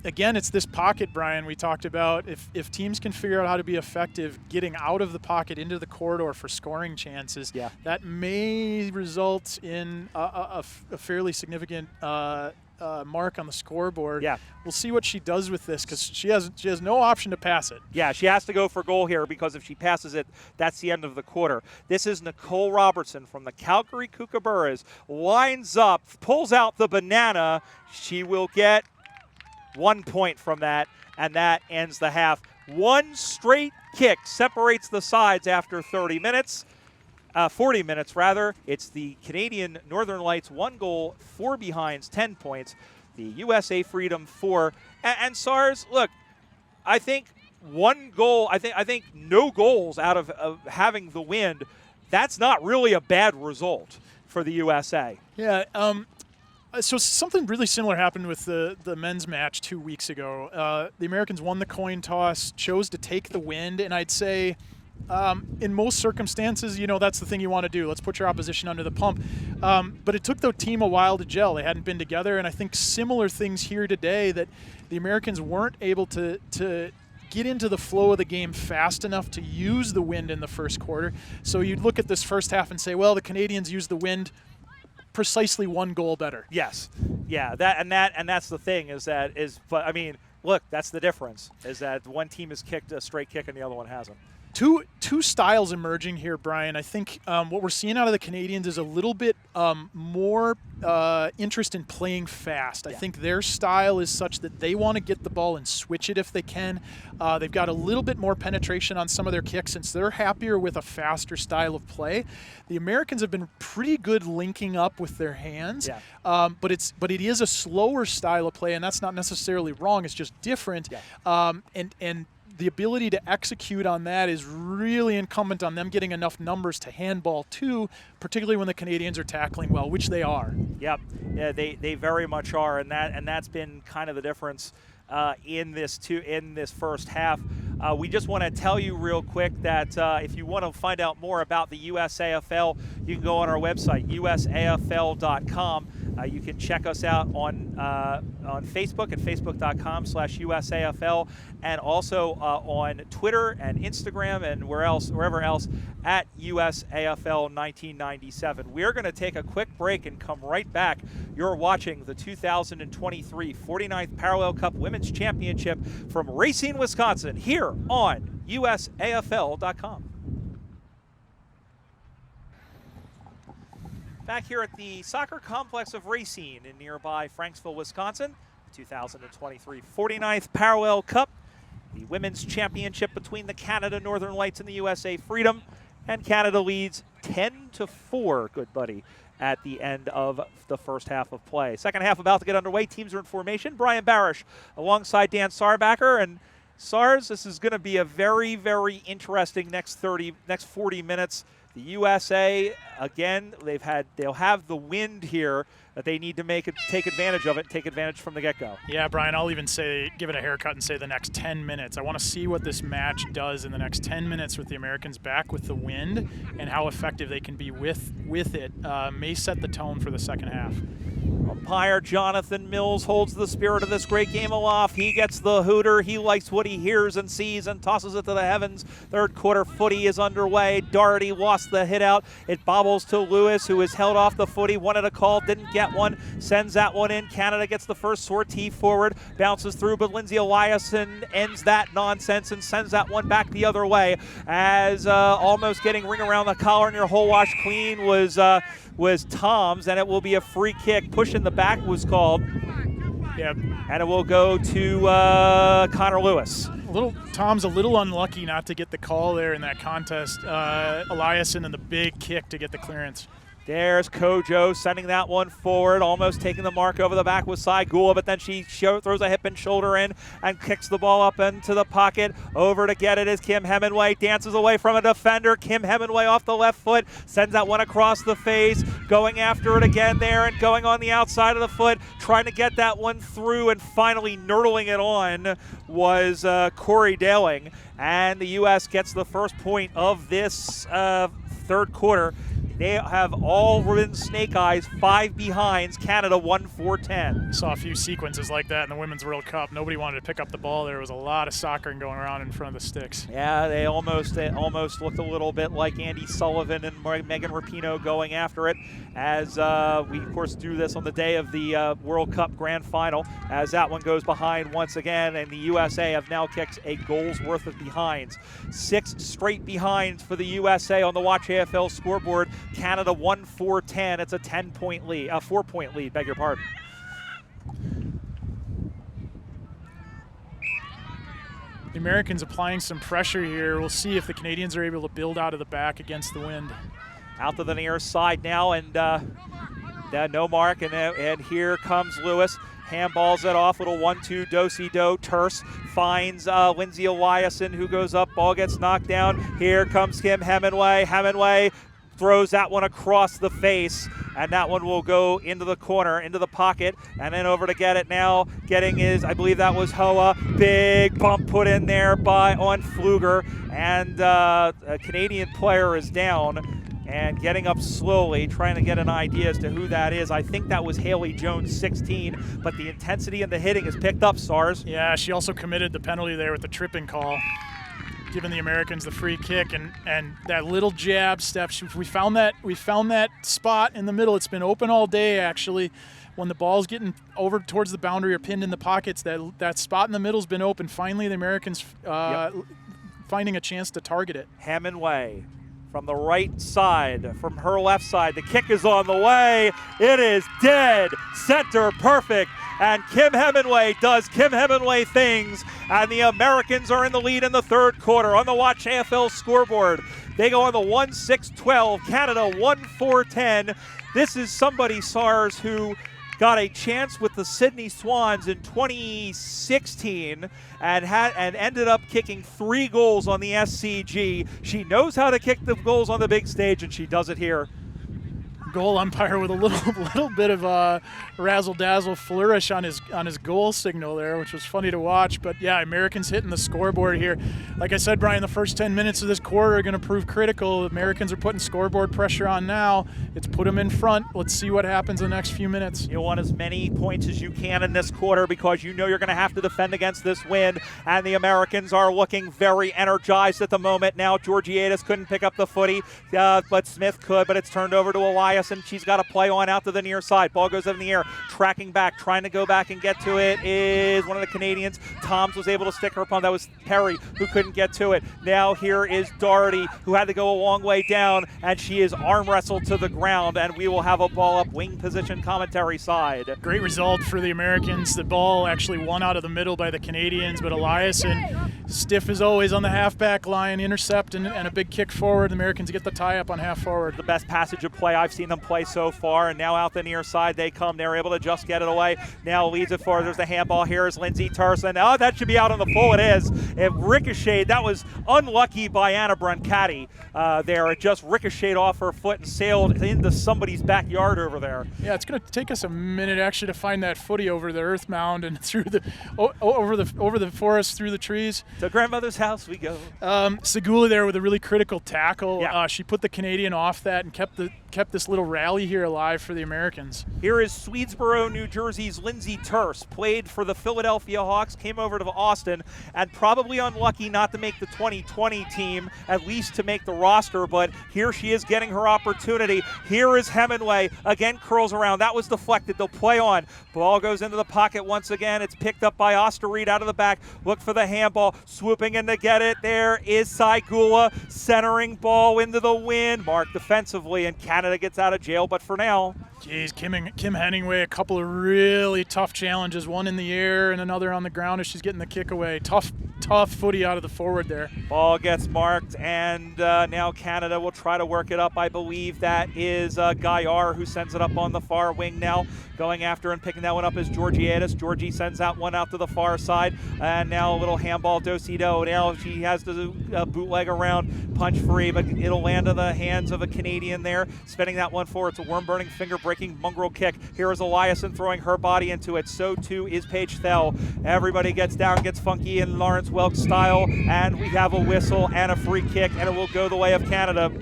again, it's this pocket, Brian, we talked about. If teams can figure out how to be effective getting out of the pocket into the corridor for scoring chances, that may result in a fairly significant mark on the scoreboard. Yeah. We'll see what she does with this because she has no option to pass it. Yeah, she has to go for goal here because if she passes it, that's the end of the quarter. This is Nicole Robertson from the Calgary Kookaburras. Lines up, pulls out the banana. She will get 1 point from that, and that ends the half. One straight kick separates the sides after 40 minutes, rather. It's the Canadian Northern Lights 1 goal, 4 behinds, 10 points. The USA Freedom 4. And SARS, look, I think 1 goal, I think no goals out of having the wind, that's not really a bad result for the USA. Yeah, so something really similar happened with the men's match 2 weeks ago. The Americans won the coin toss, chose to take the wind, and I'd say in most circumstances, that's the thing you want to do. Let's put your opposition under the pump. But it took the team a while to gel. They hadn't been together, and I think similar things here today that the Americans weren't able to get into the flow of the game fast enough to use the wind in the first quarter. So you'd look at this first half and say, well, the Canadians used the wind precisely 1 goal better. Yes. Yeah, that's the thing but I mean, look, that's the difference is that one team has kicked a straight kick and the other one hasn't. Two styles emerging here, Brian. I think what we're seeing out of the Canadians is a little bit more interest in playing fast. I think their style is such that they want to get the ball and switch it if they can. They've got a little bit more penetration on some of their kicks since they're happier with a faster style of play. The Americans have been pretty good linking up with their hands, but it is a slower style of play, and that's not necessarily wrong. It's just different, and the ability to execute on that is really incumbent on them getting enough numbers to handball too, particularly when the Canadians are tackling well, which they are. Yep, yeah, they very much are, and that's been kind of the difference in this first half. We just want to tell you real quick that if you want to find out more about the USAFL, you can go on our website, usafl.com. You can check us out on Facebook at facebook.com/USAFL, and also on Twitter and Instagram and wherever else at USAFL 1997. We're going to take a quick break and come right back. You're watching the 2023 49th Parallel Cup Women's Championship from Racine, Wisconsin, here on USAFL.com. Back here at the soccer complex of Racine in nearby Franksville, Wisconsin, 2023 49th Parallel Cup, the women's championship between the Canada Northern Lights and the USA Freedom, and Canada leads 10-4 10-4, good buddy, at the end of the first half of play. Second half about to get underway. Teams are in formation. Brian Barish alongside Dan Sarbacker. And Sars, this is going to be a very, very interesting next 40 minutes. The USA, again, they'll have the wind here that they need to take advantage of it, take advantage from the get-go. Yeah, Brian, I'll even say, give it a haircut and say the next 10 minutes. I want to see what this match does in the next 10 minutes with the Americans back with the wind and how effective they can be with it. May set the tone for the second half. Umpire Jonathan Mills holds the spirit of this great game aloft. He gets the hooter. He likes what he hears and sees and tosses it to the heavens. Third quarter footy is underway. Doherty lost the hit out. It bobbles to Lewis, who is held off the footy. Wanted a call, didn't get one. Sends that one in. Canada gets the first sortie forward. Bounces through, but Lindsay Eliason ends that nonsense and sends that one back the other way. As almost getting ring around the collar near hole wash clean was Tom's, and it will be a free kick. Push in the back was called. Yep. And it will go to Connor Lewis. Tom's a little unlucky not to get the call there in that contest. Eliason and the big kick to get the clearance. There's Kojo sending that one forward, almost taking the mark over the back with Saigula, but then she throws a hip and shoulder in and kicks the ball up into the pocket. Over to get it is Kim Hemingway, dances away from a defender. Kim Hemingway off the left foot, sends that one across the face, going after it again there and going on the outside of the foot, trying to get that one through, and finally nurdling it on was Corey Daling. And the U.S. gets the first point of this third quarter. They have all been snake eyes, 5 behinds. Canada 1-4-10. Saw a few sequences like that in the Women's World Cup. Nobody wanted to pick up the ball. There was a lot of soccering going around in front of the sticks. Yeah, they almost looked a little bit like Andy Sullivan and Megan Rapinoe going after it. As we, of course, do this on the day of the World Cup Grand Final. As that one goes behind once again, and the USA have now kicked a goal's worth of behinds. 6 straight behinds for the USA on the Watch AFL scoreboard. Canada 1-4-10. It's a 10-point lead, a 4-point lead, beg your pardon. The Americans applying some pressure here. We'll see if the Canadians are able to build out of the back against the wind. Out to the near side now, and no mark, and here comes Lewis. Handballs it off, little 1-2, do-si-do, Terse finds Lindsay Eliason, who goes up, ball gets knocked down. Here comes Kim Hemingway. Hemingway throws that one across the face, and that one will go into the corner, into the pocket, and then over to get it now. Getting is, I believe that was Hoa. Big bump put in there on Pfluger, and a Canadian player is down and getting up slowly, trying to get an idea as to who that is. I think that was Haley Jones, 16, but the intensity and the hitting is picked up, Stars. Yeah, she also committed the penalty there with the tripping call, giving the Americans the free kick, and that little jab step. We found that spot in the middle. It's been open all day, actually. When the ball's getting over towards the boundary or pinned in the pockets, that spot in the middle's been open. Finally, the Americans finding a chance to target it. Hemingway from the right side, from her left side. The kick is on the way. It is dead center perfect. And Kim Hemingway does Kim Hemingway things. And the Americans are in the lead in the third quarter on the Watch AFL scoreboard. They go on the 1-6-12. Canada 1-4-10. This is somebody, Sars, who got a chance with the Sydney Swans in 2016 and ended up kicking 3 goals on the SCG. She knows how to kick the goals on the big stage, and she does it here. Goal umpire with a little bit of a razzle-dazzle flourish on his goal signal there, which was funny to watch. But yeah, Americans hitting the scoreboard here. Like I said, Brian, the first 10 minutes of this quarter are going to prove critical. Americans are putting scoreboard pressure on now. It's put them in front. Let's see what happens in the next few minutes. You want as many points as you can in this quarter because you know you're going to have to defend against this wind. And the Americans are looking very energized at the moment. Now Georgiadis couldn't pick up the footy, but Smith could, but it's turned over to Elias. And she's got to play on out to the near side. Ball goes up in the air, tracking back, trying to go back and get to it is one of the Canadians. Toms was able to stick her pump. That was Perry who couldn't get to it. Now here is Doherty, who had to go a long way down, and she is arm wrestled to the ground, and we will have a ball up wing position commentary side. Great result for the Americans. The ball actually won out of the middle by the Canadians, but Eliason stiff as always on the halfback line, intercept and a big kick forward. The Americans get the tie up on half forward. The best passage of play I've seen them play so far, and now out the near side they come. They're able to just get it away. Now leads it forward. There's the handball. Here is Lindsey Turson. Oh, that should be out on the full. It is. It ricocheted. That was unlucky by Anna Brancati there. It just ricocheted off her foot and sailed into somebody's backyard over there. Yeah, it's going to take us a minute actually to find that footy over the earth mound and through the over the forest, through the trees. To grandmother's house we go. Segula there with a really critical tackle. Yeah. She put the Canadian off that and kept this little rally here alive for the Americans. Here is Swedesboro, New Jersey's Lindsey Turse. Played for the Philadelphia Hawks, came over to Austin, and probably unlucky not to make the 2020 team, at least to make the roster, but here she is getting her opportunity. Here is Hemingway, again curls around. That was deflected. They'll play on. Ball goes into the pocket once again. It's picked up by Osterried out of the back. Look for the handball. Swooping in to get it. There is Segula, centering ball into the wind. Marked defensively, and Canada gets out of jail, but for now. Geez, Kim Hemingway, a couple of really tough challenges, one in the air and another on the ground as she's getting the kick away. Tough footy out of the forward there. Ball gets marked, and now Canada will try to work it up. I believe that is Gaillard who sends it up on the far wing now. Going after and picking that one up is Georgiadis. Georgie sends that one out to the far side, and now a little handball Dosido. Now she has to bootleg around, punch free, but it'll land in the hands of a Canadian there. Spinning that one forward. It's a worm-burning, finger-breaking mongrel kick. Here is Eliason throwing her body into it. So too is Paige Thel. Everybody gets down, gets funky in Lawrence Welk style, and we have a whistle and a free kick, and it will go the way of Canada.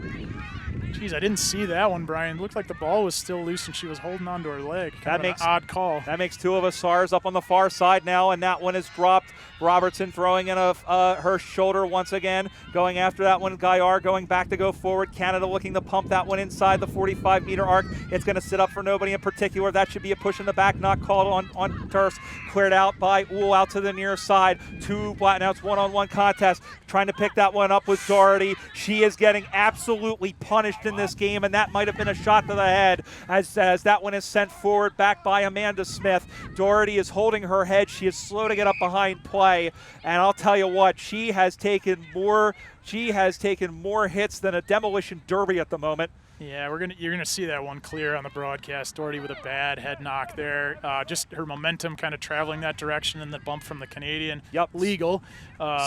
Jeez, I didn't see that one, Brian. It looked like the ball was still loose and she was holding onto her leg. That makes an odd call. That makes two of us SARS up on the far side now, and that one is dropped. Robertson throwing in her shoulder once again. Going after that one, Gaillard going back to go forward. Canada looking to pump that one inside the 45-meter arc. It's going to sit up for nobody in particular. That should be a push in the back, not called on Turse. Cleared out by Uhl out to the near side. Now it's one-on-one contest. Trying to pick that one up with Doherty. She is getting absolutely punished in this game, and that might have been a shot to the head as that one is sent forward back by Amanda Smith. Doherty is holding her head. She is slow to get up behind play, and I'll tell you what, she has taken more hits than a demolition derby at the moment. Yeah, you're gonna see that one clear on the broadcast. Doherty with a bad head knock there. Just her momentum kind of traveling that direction, and the bump from the Canadian. Yep. Legal.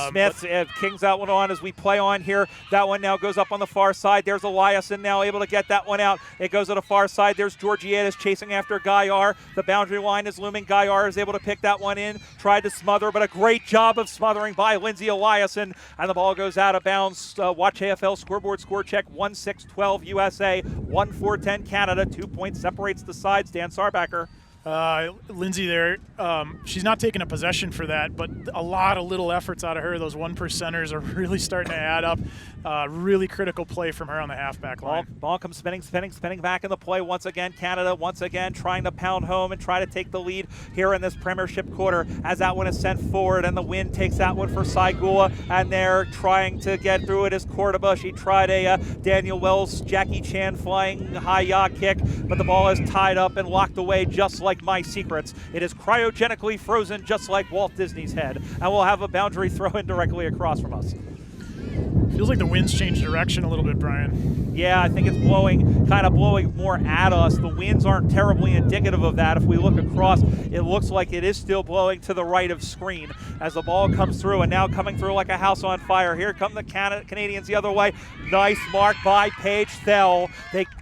Smith kings that one on as we play on here. That one now goes up on the far side. There's Eliason now able to get that one out. It goes to the far side. There's Georgiadis chasing after Gaillard. The boundary line is looming. Gaillard is able to pick that one in. Tried to smother, but a great job of smothering by Lindsey Eliason. And the ball goes out of bounds. Watch AFL scoreboard score check 1-6-12 USA. 1-4-10 Canada. 2 points separates the sides. Dan Sarbacker. Lindsey there, she's not taking a possession for that, but a lot of little efforts out of her. Those 1%ers are really starting to add up. Really critical play from her on the halfback line. Ball comes spinning back in the play once again. Canada once again trying to pound home and try to take the lead here in this Premiership quarter as that one is sent forward, and the wind takes that one for Segula, and they're trying to get through it as Cordoba. She tried a Daniel Wells, Jackie Chan flying high yacht kick, but the ball is tied up and locked away just like my secrets. It is cryogenically frozen just like Walt Disney's head, and we'll have a boundary throw in directly across from us. Feels like the wind's changed direction a little bit, Brian. Yeah, I think it's kind of blowing more at us. The winds aren't terribly indicative of that. If we look across, it looks like it is still blowing to the right of screen as the ball comes through, and now coming through like a house on fire. Here come the Canadians the other way. Nice mark by Paige Thel.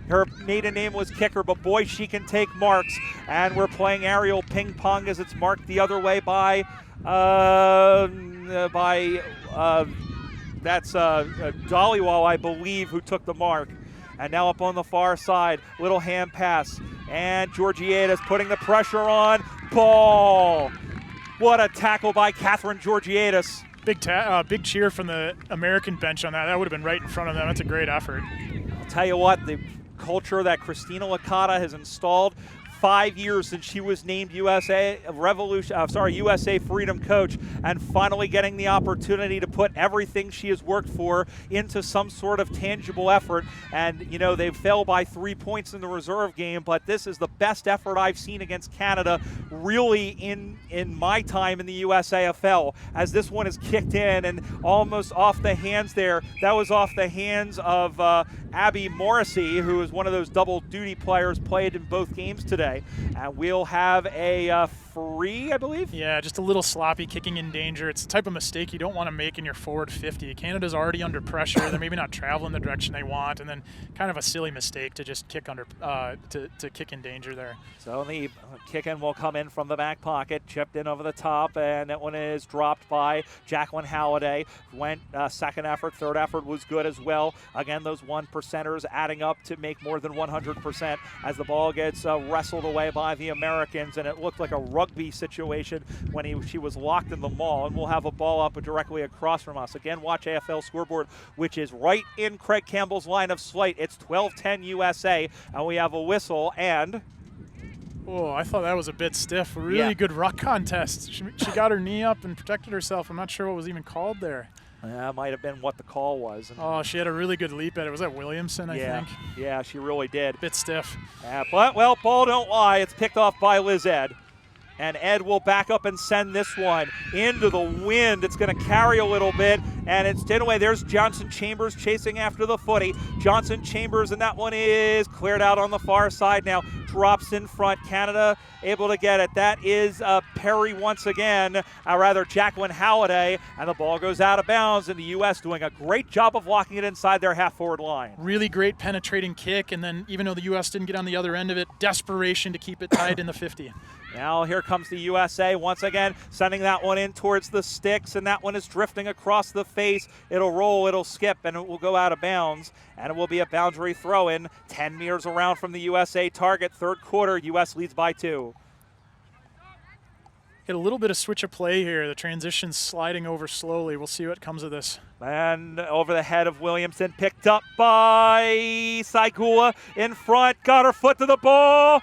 Her maiden name was Kicker, but boy, she can take marks. And we're playing aerial ping pong as it's marked the other way by that's Dollywall, I believe, who took the mark. And now up on the far side, little hand pass. And Georgiadis putting the pressure on. Ball. What a tackle by Catherine Georgiadis. Big cheer from the American bench on that. That would have been right in front of them. That's a great effort. I'll tell you what, the culture that Christina Licata has installed 5 years since she was named USA Freedom Coach, and finally getting the opportunity to put everything she has worked for into some sort of tangible effort. And, you know, they fell by 3 points in the reserve game, but this is the best effort I've seen against Canada really in my time in the USAFL, as this one is kicked in and almost off the hands there. That was off the hands of Abby Morrissey, who is one of those double duty players, played in both games today. And we'll have a free, I believe? Yeah, just a little sloppy kicking in danger. It's the type of mistake you don't want to make in your forward 50. Canada's already under pressure. They're maybe not traveling the direction they want, and then kind of a silly mistake to just kick under to kick in danger there. So the kick in will come in from the back pocket, chipped in over the top, and that one is dropped by Jacqueline Halliday. Went second effort, third effort was good as well. Again, those 1%ers adding up to make more than 100% as the ball gets wrestled away by the Americans, and it looked like a rugby situation when she was locked in the maul. And we'll have a ball up directly across from us. Again, watch AFL scoreboard, which is right in Craig Campbell's line of sight. It's 12-10 USA, and we have a whistle. And oh, I thought that was a bit stiff. Really good ruck contest. She got her knee up and protected herself. I'm not sure what was even called there. That might have been what the call was. Oh, she had a really good leap at it. Was that Williamson, I think? Yeah, she really did. Bit stiff. But, well, ball don't lie. It's picked off by Liz Ed. And Ed will back up and send this one into the wind. It's going to carry a little bit, and it's dead away. There's Johnson Chambers chasing after the footy. Johnson Chambers, and that one is cleared out on the far side now. Drops in front. Canada able to get it. That is Perry once again, Jacqueline Halliday, and the ball goes out of bounds, and the U.S. doing a great job of locking it inside their half-forward line. Really great penetrating kick, and then even though the U.S. didn't get on the other end of it, desperation to keep it tied in the 50. Now here comes the USA once again, sending that one in towards the sticks, and that one is drifting across the face. It'll roll, it'll skip, and it will go out of bounds, and it will be a boundary throw-in 10 meters around from the USA target. Third quarter, U.S. leads by 2. Get a little bit of switch of play here. The transition's sliding over slowly. We'll see what comes of this. And over the head of Williamson, picked up by Saigula in front, got her foot to the ball.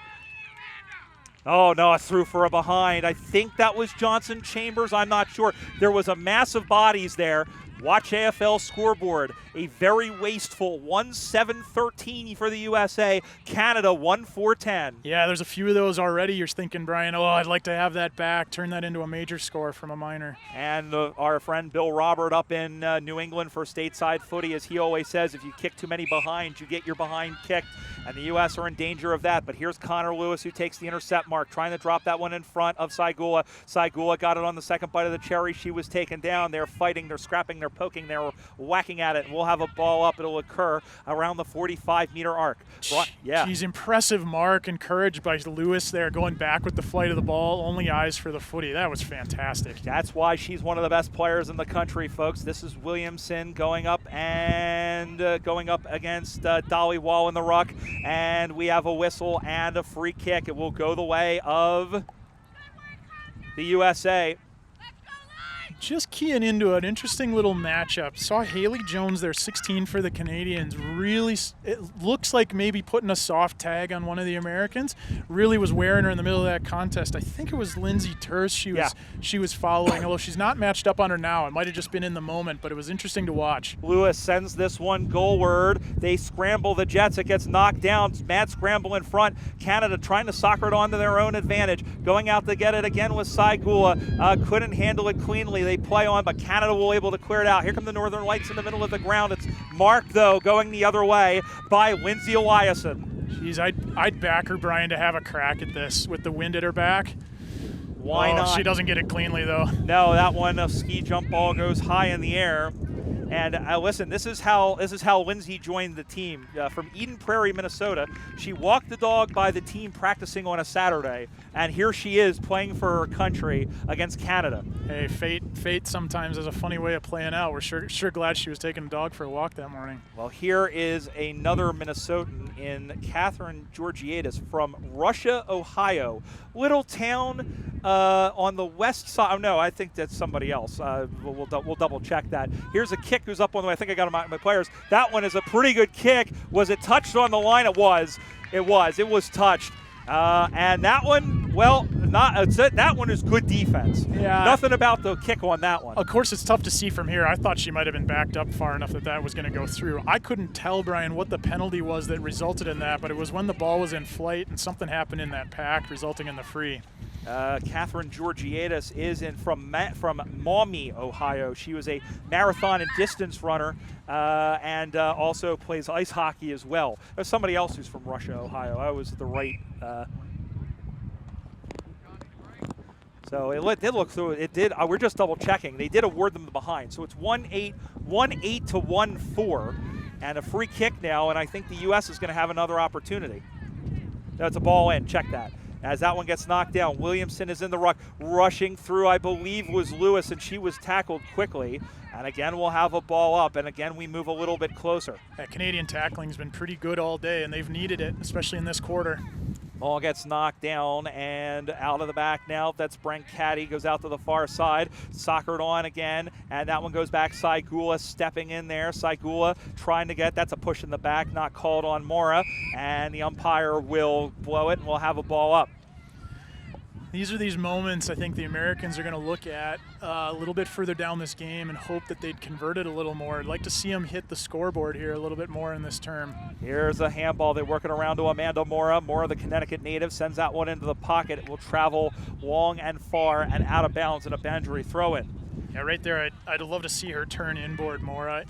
Oh, no, it's through for a behind. I think that was Johnson Chambers. I'm not sure. There was a mass of bodies there. Watch AFL scoreboard. A very wasteful 1-7-13 for the USA. Canada 1-4-10. Yeah, there's a few of those already. You're thinking, Brian, oh, I'd like to have that back. Turn that into a major score from a minor. And our friend Bill Robert up in New England for stateside footy, as he always says, if you kick too many behinds, you get your behind kicked. And the U.S. are in danger of that. But here's Connor Lewis, who takes the intercept mark, trying to drop that one in front of Saigula. Saigula got it on the second bite of the cherry. She was taken down. They're fighting, they're scrapping, they're poking, they're whacking at it. And we'll have a ball up. It'll occur around the 45-meter arc. Yeah. She's impressive mark, encouraged by Lewis there, going back with the flight of the ball. Only eyes for the footy. That was fantastic. That's why she's one of the best players in the country, folks. This is Williamson going up and going up against Dolly Wall in the ruck. And we have a whistle and a free kick. It will go the way of the USA. Just keying into an interesting little matchup. Saw Haley Jones there, 16 for the Canadians. Really, it looks like maybe putting a soft tag on one of the Americans. Really was wearing her in the middle of that contest. I think it was Lindsay Terse she was following, although she's not matched up on her now. It might have just been in the moment, but it was interesting to watch. Lewis sends this one goalward. They scramble the Jets. It gets knocked down. Mad scramble in front. Canada trying to soccer it onto their own advantage. Going out to get it again with Saigula. Couldn't handle it cleanly. They play on, but Canada will able to clear it out. Here come the Northern Lights in the middle of the ground. It's marked, though, going the other way by Lindsay Eliason. Jeez, I'd back her, Brian, to have a crack at this with the wind at her back. Why not? She doesn't get it cleanly, though. No, that one, a ski jump ball goes high in the air. And listen, this is how Lindsay joined the team from Eden Prairie, Minnesota. She walked the dog by the team practicing on a Saturday, and here she is playing for her country against Canada. Hey, fate sometimes is a funny way of playing out. We're sure glad she was taking a dog for a walk that morning. Well, here is another Minnesotan in Catherine Georgiadis from Russia, Ohio. Little town on the west side. Oh, no, I think that's somebody else. We'll double check that. Here's a kick who's up on the way. I think I got my players. That one is a pretty good kick. Was it touched on the line? It was. It was touched. And that one, well, that one is good defense. Yeah. Nothing about the kick on that one. Of course, it's tough to see from here. I thought she might have been backed up far enough that was going to go through. I couldn't tell, Brian, what the penalty was that resulted in that, but it was when the ball was in flight and something happened in that pack, resulting in the free. Catherine Georgiadis is in from Maumee, Ohio. She was a marathon and distance runner and also plays ice hockey as well. There's somebody else who's from Russia, Ohio. I was at the right. So it did look through. It did. We're just double checking. They did award them the behind. So it's 1-8 to 1-4, and a free kick now. And I think the U.S. is going to have another opportunity. That's a ball in. Check that. As that one gets knocked down, Williamson is in the ruck, rushing through, I believe, was Lewis, and she was tackled quickly. And again, we'll have a ball up, and again, we move a little bit closer. That Canadian tackling's been pretty good all day, and they've needed it, especially in this quarter. Ball gets knocked down and out of the back now. That's Brancati, goes out to the far side. Soccered on again, and that one goes back. Saigula stepping in there. Saigula trying to get, that's a push in the back, not called on Mora. And the umpire will blow it, and we'll have a ball up. These are these moments I think the Americans are going to look at a little bit further down this game and hope that they'd convert it a little more. I'd like to see them hit the scoreboard here a little bit more in this term. Here's a handball. They're working around to Amanda Mora. Mora, the Connecticut native, sends that one into the pocket. It will travel long and far and out of bounds in a boundary throw-in. Yeah, right there, I'd love to see her turn inboard more.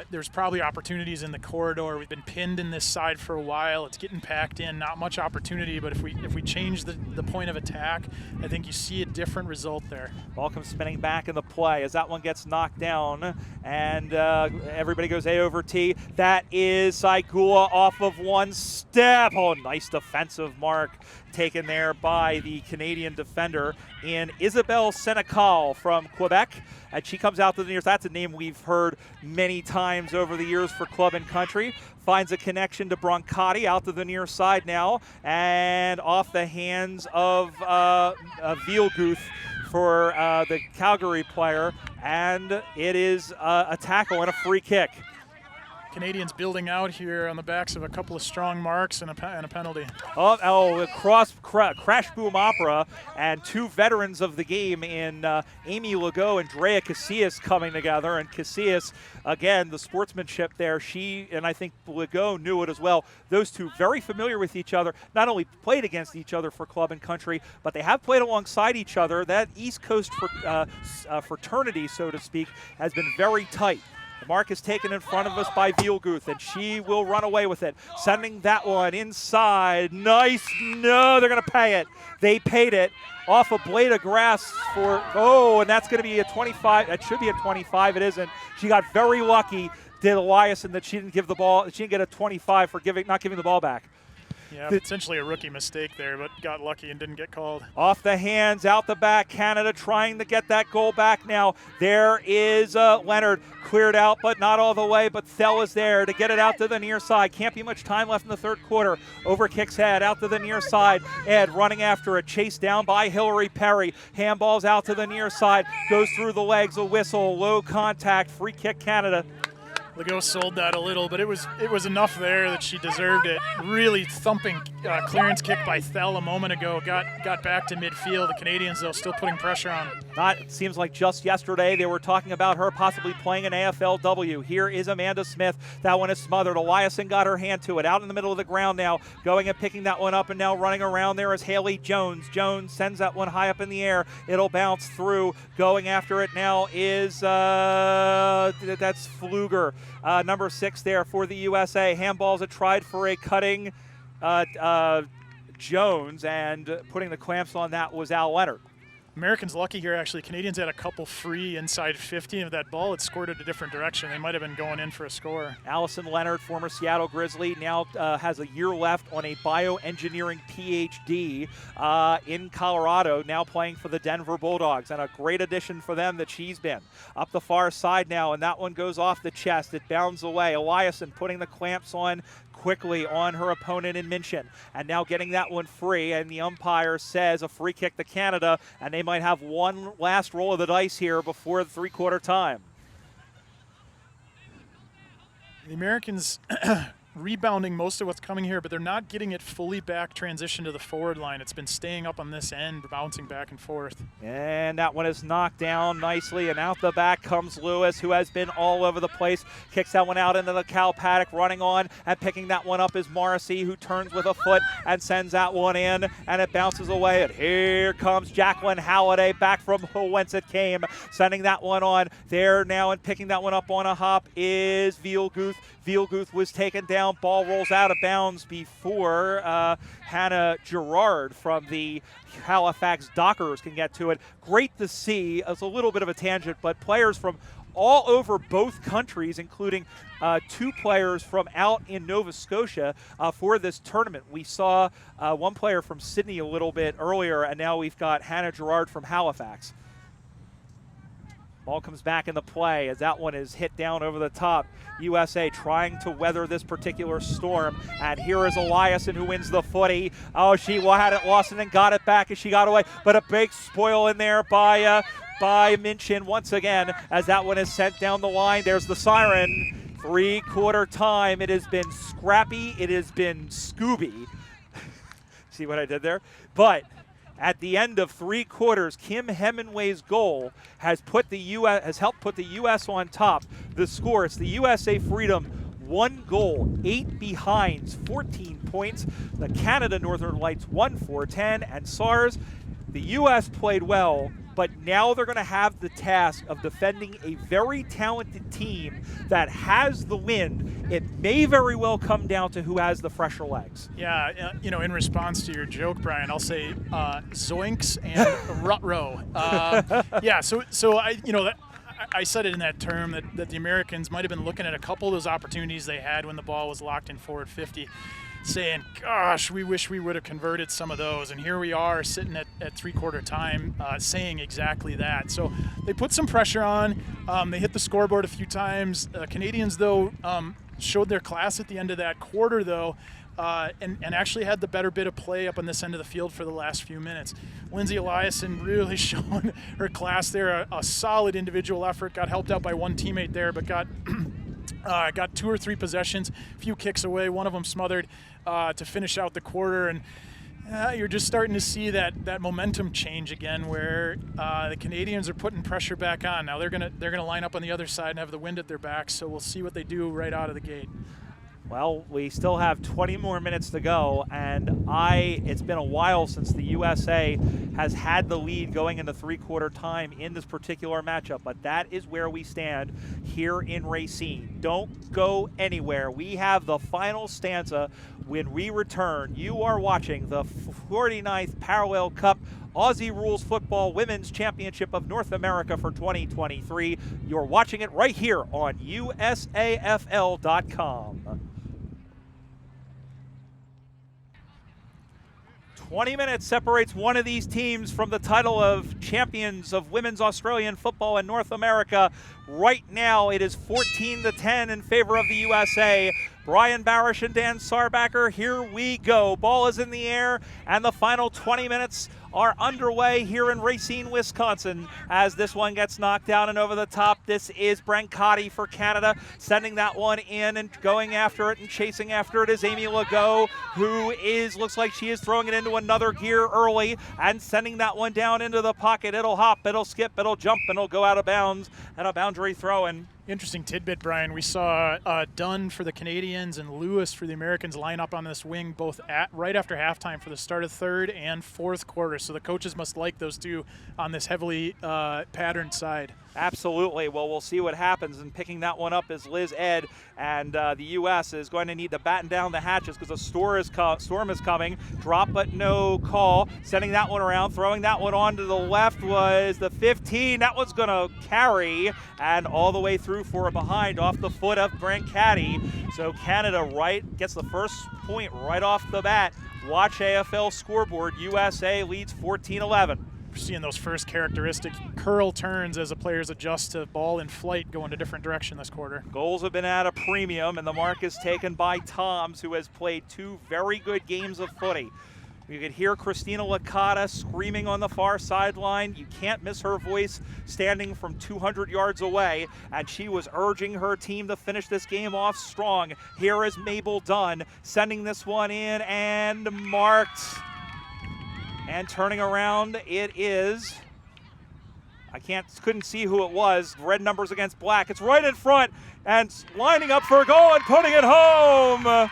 There's probably opportunities in the corridor. We've been pinned in this side for a while. It's getting packed in, not much opportunity, but if we change the point of attack, I think you see a different result there. Ball comes spinning back in the play as that one gets knocked down, and everybody goes A over T. That is Saigula off of one step. Oh, nice defensive mark taken there by the Canadian defender in Isabelle Senecal from Quebec. And she comes out to the near side. That's a name we've heard many times over the years for club and country. Finds a connection to Brancati out to the near side now. And off the hands of Vielguth for the Calgary player. And it is a tackle and a free kick. Canadians building out here on the backs of a couple of strong marks and a penalty. Crash boom opera, and two veterans of the game in Amy Legault and Drea Casillas coming together. And Casillas, again, the sportsmanship there, she and I think Legault knew it as well. Those two very familiar with each other, not only played against each other for club and country, but they have played alongside each other. That East Coast fraternity, so to speak, has been very tight. The mark is taken in front of us by Vielguth, and she will run away with it. Sending that one inside. Nice. No, they're going to pay it. They paid it off a blade of grass and that's going to be a 25. That should be a 25. It isn't. She got very lucky, did Eliason, that she didn't give the ball. She didn't get a 25 for not giving the ball back. Yeah, essentially a rookie mistake there, but got lucky and didn't get called. Off the hands, out the back, Canada trying to get that goal back now. There is Leonard, cleared out, but not all the way, but Thel is there to get it out to the near side. Can't be much time left in the third quarter. Over kicks head, out to the near side. Ed running after it, chased down by Hillary Perry. Handballs out to the near side, goes through the legs, a whistle, low contact, free kick Canada. Legault sold that a little, but it was enough there that she deserved it. Really thumping clearance kick by Thel a moment ago. Got back to midfield. The Canadians, though, still putting pressure on. It seems like just yesterday they were talking about her possibly playing an AFLW. Here is Amanda Smith. That one is smothered. Eliason got her hand to it. Out in the middle of the ground now. Going and picking that one up, and now running around there is Haley Jones. Jones sends that one high up in the air. It'll bounce through. Going after it now is that's Pfluger. Number 6 there for the USA. Handballs tried for a cutting Jones, and putting the clamps on that was Al Leonard. Americans lucky here, actually. Canadians had a couple free inside 50, and if that ball had scored it a different direction, they might have been going in for a score. Allison Leonard, former Seattle Grizzly, now has a year left on a bioengineering PhD in Colorado, now playing for the Denver Bulldogs, and a great addition for them that she's been. Up the far side now, and that one goes off the chest. It bounds away. Eliason putting the clamps on quickly on her opponent in Minchin, and now getting that one free, and the umpire says a free kick to Canada, and they might have one last roll of the dice here before the three-quarter time. The Americans rebounding most of what's coming here, but they're not getting it fully back transition to the forward line. It's been staying up on this end, bouncing back and forth. And that one is knocked down nicely, and out the back comes Lewis, who has been all over the place. Kicks that one out into the cow paddock. Running on and picking that one up is Morrissey, who turns with a foot and sends that one in, and it bounces away. And here comes Jacqueline Halliday back from whence it came, sending that one on there now, and picking that one up on a hop is Vielguth. Vielguth was taken down. Ball rolls out of bounds before Hannah Gerard from the Halifax Dockers can get to it. Great to see. It's a little bit of a tangent, but players from all over both countries, including 2 players from out in Nova Scotia for this tournament. We saw one player from Sydney a little bit earlier, and now we've got Hannah Gerard from Halifax. Ball comes back into play as that one is hit down over the top. USA trying to weather this particular storm. And here is Eliason, who wins the footy. Oh, she had it lost and then got it back as she got away. But a big spoil in there by Minchin once again as that one is sent down the line. There's the siren. 3/4 time. It has been scrappy. It has been Scooby. See what I did there? But at the end of 3 quarters, Kim Hemingway's goal has helped put the U.S. on top. The score, it's the USA Freedom, 1 goal, 8 behinds, 14 points. The Canada Northern Lights 1-4-10, and SARS, the U.S. played well, but now they're going to have the task of defending a very talented team that has the wind. It may very well come down to who has the fresher legs. Yeah, in response to your joke, Brian, I'll say zoinks and ruh-roh. I said it in that term that the Americans might have been looking at a couple of those opportunities they had when the ball was locked in forward 50, saying, gosh, we wish we would have converted some of those. And here we are sitting at 3/4 time saying exactly that. So they put some pressure on. They hit the scoreboard a few times. Canadians, though, showed their class at the end of that quarter, though, and actually had the better bit of play up on this end of the field for the last few minutes. Lindsay Eliason really showing her class there. A solid individual effort. Got helped out by one teammate there, but got 2 or 3 possessions, a few kicks away, one of them smothered to finish out the quarter. And you're just starting to see that momentum change again, where the Canadians are putting pressure back on. Now they're gonna line up on the other side and have the wind at their back, so we'll see what they do right out of the gate. Well, we still have 20 more minutes to go, and it's been a while since the USA has had the lead going into 3/4 time in this particular matchup, but that is where we stand here in Racine. Don't go anywhere. We have the final stanza when we return. You are watching the 49th Parallel Cup Aussie Rules Football Women's Championship of North America for 2023. You're watching it right here on USAFL.com. 20 minutes separates one of these teams from the title of champions of women's Australian football in North America. Right now, it is 14-10 in favor of the USA. Brian Barish and Dan Sarbacker, here we go. Ball is in the air, and the final 20 minutes are underway here in Racine, Wisconsin, as this one gets knocked down and over the top. This is Brancati for Canada, sending that one in and going after it and chasing after it is Amy Legault, who looks like she is throwing it into another gear early and sending that one down into the pocket. It'll hop, it'll skip, it'll jump, and it'll go out of bounds, and a boundary throw in. Interesting tidbit, Brian. We saw Dunn for the Canadians and Lewis for the Americans line up on this wing both right after halftime for the start of 3rd and 4th quarter. So the coaches must like those two on this heavily patterned side. Absolutely. Well, we'll see what happens. And picking that one up is Liz Ed, and the U.S. is going to need to batten down the hatches because a storm is coming. Drop but no call. Sending that one around, throwing that one on to the left was the 15. That one's going to carry and all the way through for a behind off the foot of Brancati. So Canada gets the first point right off the bat. Watch AFL scoreboard. USA leads 14-11. We're seeing those first characteristic curl turns as the players adjust to ball in flight going a different direction this quarter. Goals have been at a premium, and the mark is taken by Toms, who has played 2 very good games of footy. You could hear Christina Licata screaming on the far sideline. You can't miss her voice standing from 200 yards away, and she was urging her team to finish this game off strong. Here is Mabel Dunn sending this one in and marked. And turning around, it is, couldn't see who it was. Red numbers against black. It's right in front and lining up for a goal and putting it home.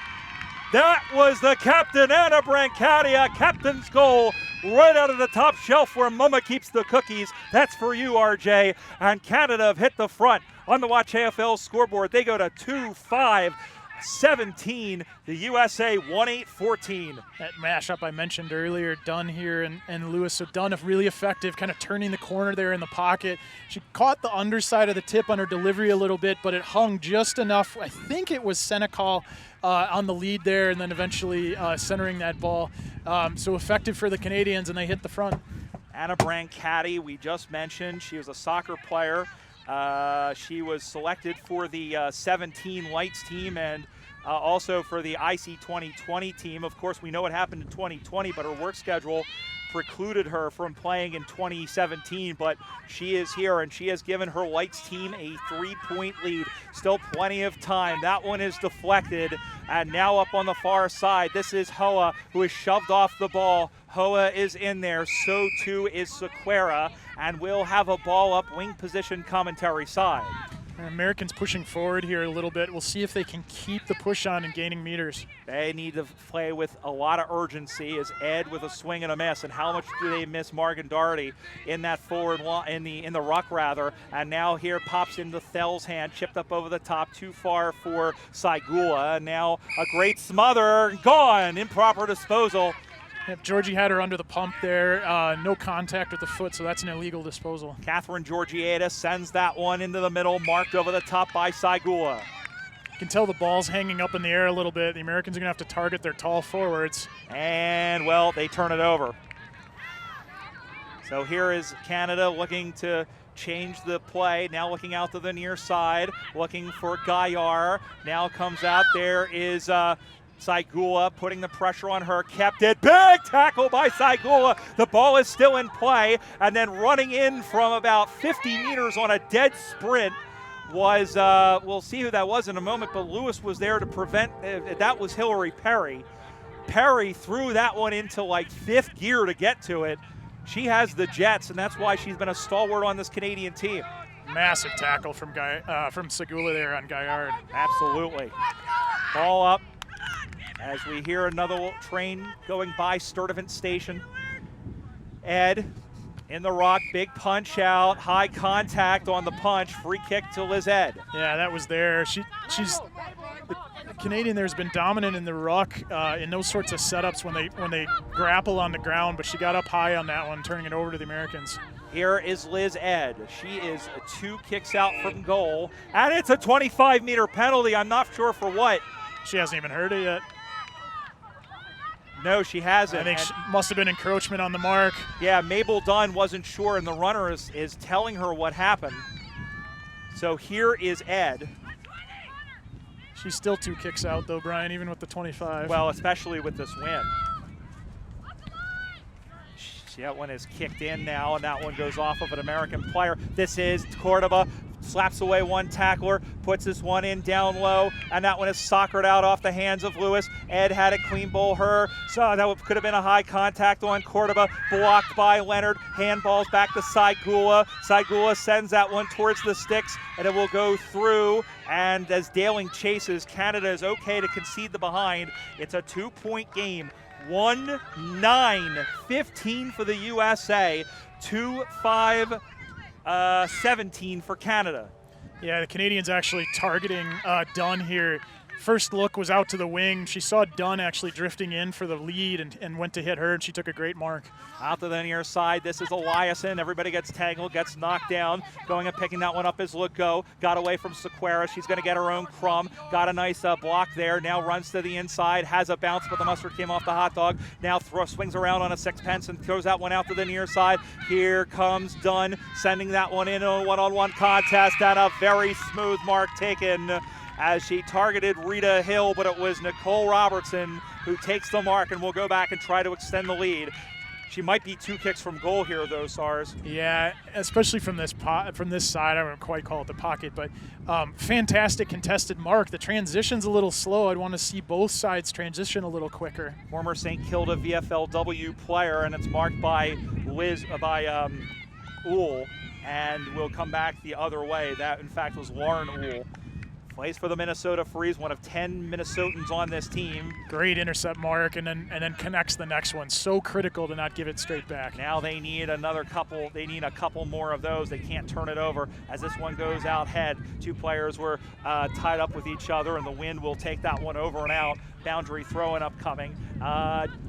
That was the captain, Anna Brancadia, captain's goal, right out of the top shelf where Mama keeps the cookies. That's for you, RJ. And Canada have hit the front on the Watch AFL scoreboard. They go to 2-5-17. The USA 1-8-14. That mashup I mentioned earlier, Dunn here and Lewis. So Dunn really effective, kind of turning the corner there in the pocket. She caught the underside of the tip on her delivery a little bit, but it hung just enough. I think it was Senecal on the lead there, and then eventually centering that ball. So effective for the Canadians, and they hit the front. Anna Brancati, we just mentioned, she was a soccer player. She was selected for the 17 Lights team and also for the IC 2020 team. Of course, we know what happened in 2020, but her work schedule precluded her from playing in 2017, but she is here and she has given her Lights team a 3-point lead. Still plenty of time. That one is deflected, and now up on the far side, this is Hoa, who is shoved off the ball. Hoa is in there, so too is Sequeira, and we'll have a ball up wing position commentary side. Americans pushing forward here a little bit. We'll see if they can keep the push on and gaining meters. They need to play with a lot of urgency as Ed with a swing and a miss. And how much do they miss Morgan Doherty in that forward in the ruck rather? And now here pops into Thell's hand, chipped up over the top, too far for Saigula. Now a great smother, gone, improper disposal. Yep, Georgie had her under the pump there. No contact with the foot, so that's an illegal disposal. Catherine Georgiades sends that one into the middle, marked over the top by Saigula. You can tell the ball's hanging up in the air a little bit. The Americans are going to have to target their tall forwards. And, well, they turn it over. So here is Canada looking to change the play, now looking out to the near side, looking for Gaillard. Now comes out, there is Saigula putting the pressure on her, kept it. Big tackle by Saigula. The ball is still in play, and then running in from about 50 meters on a dead sprint was, we'll see who that was in a moment, but Lewis was there to prevent, that was Hillary Perry. Perry threw that one into like fifth gear to get to it. She has the jets, and that's why she's been a stalwart on this Canadian team. Massive tackle from Saigula there on Gaillard. Absolutely. Ball up. As we hear another train going by Sturtevant Station. Ed in the rock, big punch out, high contact on the punch, free kick to Liz Ed. Yeah, that was there. She's the Canadian there has been dominant in the ruck in those sorts of setups when they grapple on the ground, but she got up high on that one, turning it over to the Americans. Here is Liz Ed. She is 2 kicks out from goal, and it's a 25-meter penalty. I'm not sure for what. She hasn't even heard it yet. No, she hasn't. I think she must have been encroachment on the mark. Yeah, Mabel Dunn wasn't sure, and the runner is telling her what happened. So here is Ed. She's still 2 kicks out, though, Brian, even with the 25. Well, especially with this win. That one is kicked in now, and that one goes off of an American player. This is Cordoba. Slaps away one tackler, puts this one in down low, and that one is soccered out off the hands of Lewis. Ed had it clean bowl her, so that could have been a high contact on Cordoba, blocked by Leonard. Handballs back to Saigula. Saigula sends that one towards the sticks, and it will go through. And as Daling chases, Canada is okay to concede the behind. It's a 2-point game. 1-9-15 for the USA, 2-5-17 for Canada. Yeah, the Canadians actually targeting Dunn here. First look was out to the wing. She saw Dunn actually drifting in for the lead and went to hit her, and she took a great mark. Out to the near side, this is Eliason. Everybody gets tangled, gets knocked down. Going and picking that one up is Legault. Got away from Sequeira. She's going to get her own crumb. Got a nice block there. Now runs to the inside. Has a bounce, but the mustard came off the hot dog. Now swings around on a sixpence and throws that one out to the near side. Here comes Dunn, sending that one in a one-on-one contest, and a very smooth mark taken. as she targeted Rita Hill, but it was Nicole Robertson who takes the mark and will go back and try to extend the lead. She might be 2 kicks from goal here, though, Sars. Yeah, especially from this side. I wouldn't quite call it the pocket, but fantastic contested mark. The transition's a little slow. I'd want to see both sides transition a little quicker. Former St. Kilda VFLW player, and it's marked by Uhl, and will come back the other way. That, in fact, was Lauren Uhl. Plays for the Minnesota Freeze, one of 10 Minnesotans on this team. Great intercept mark, and then connects the next one. So critical to not give it straight back. Now they need another couple. They need a couple more of those. They can't turn it over as this one goes out head. 2 players were tied up with each other, and the wind will take that one over and out. Boundary throwing upcoming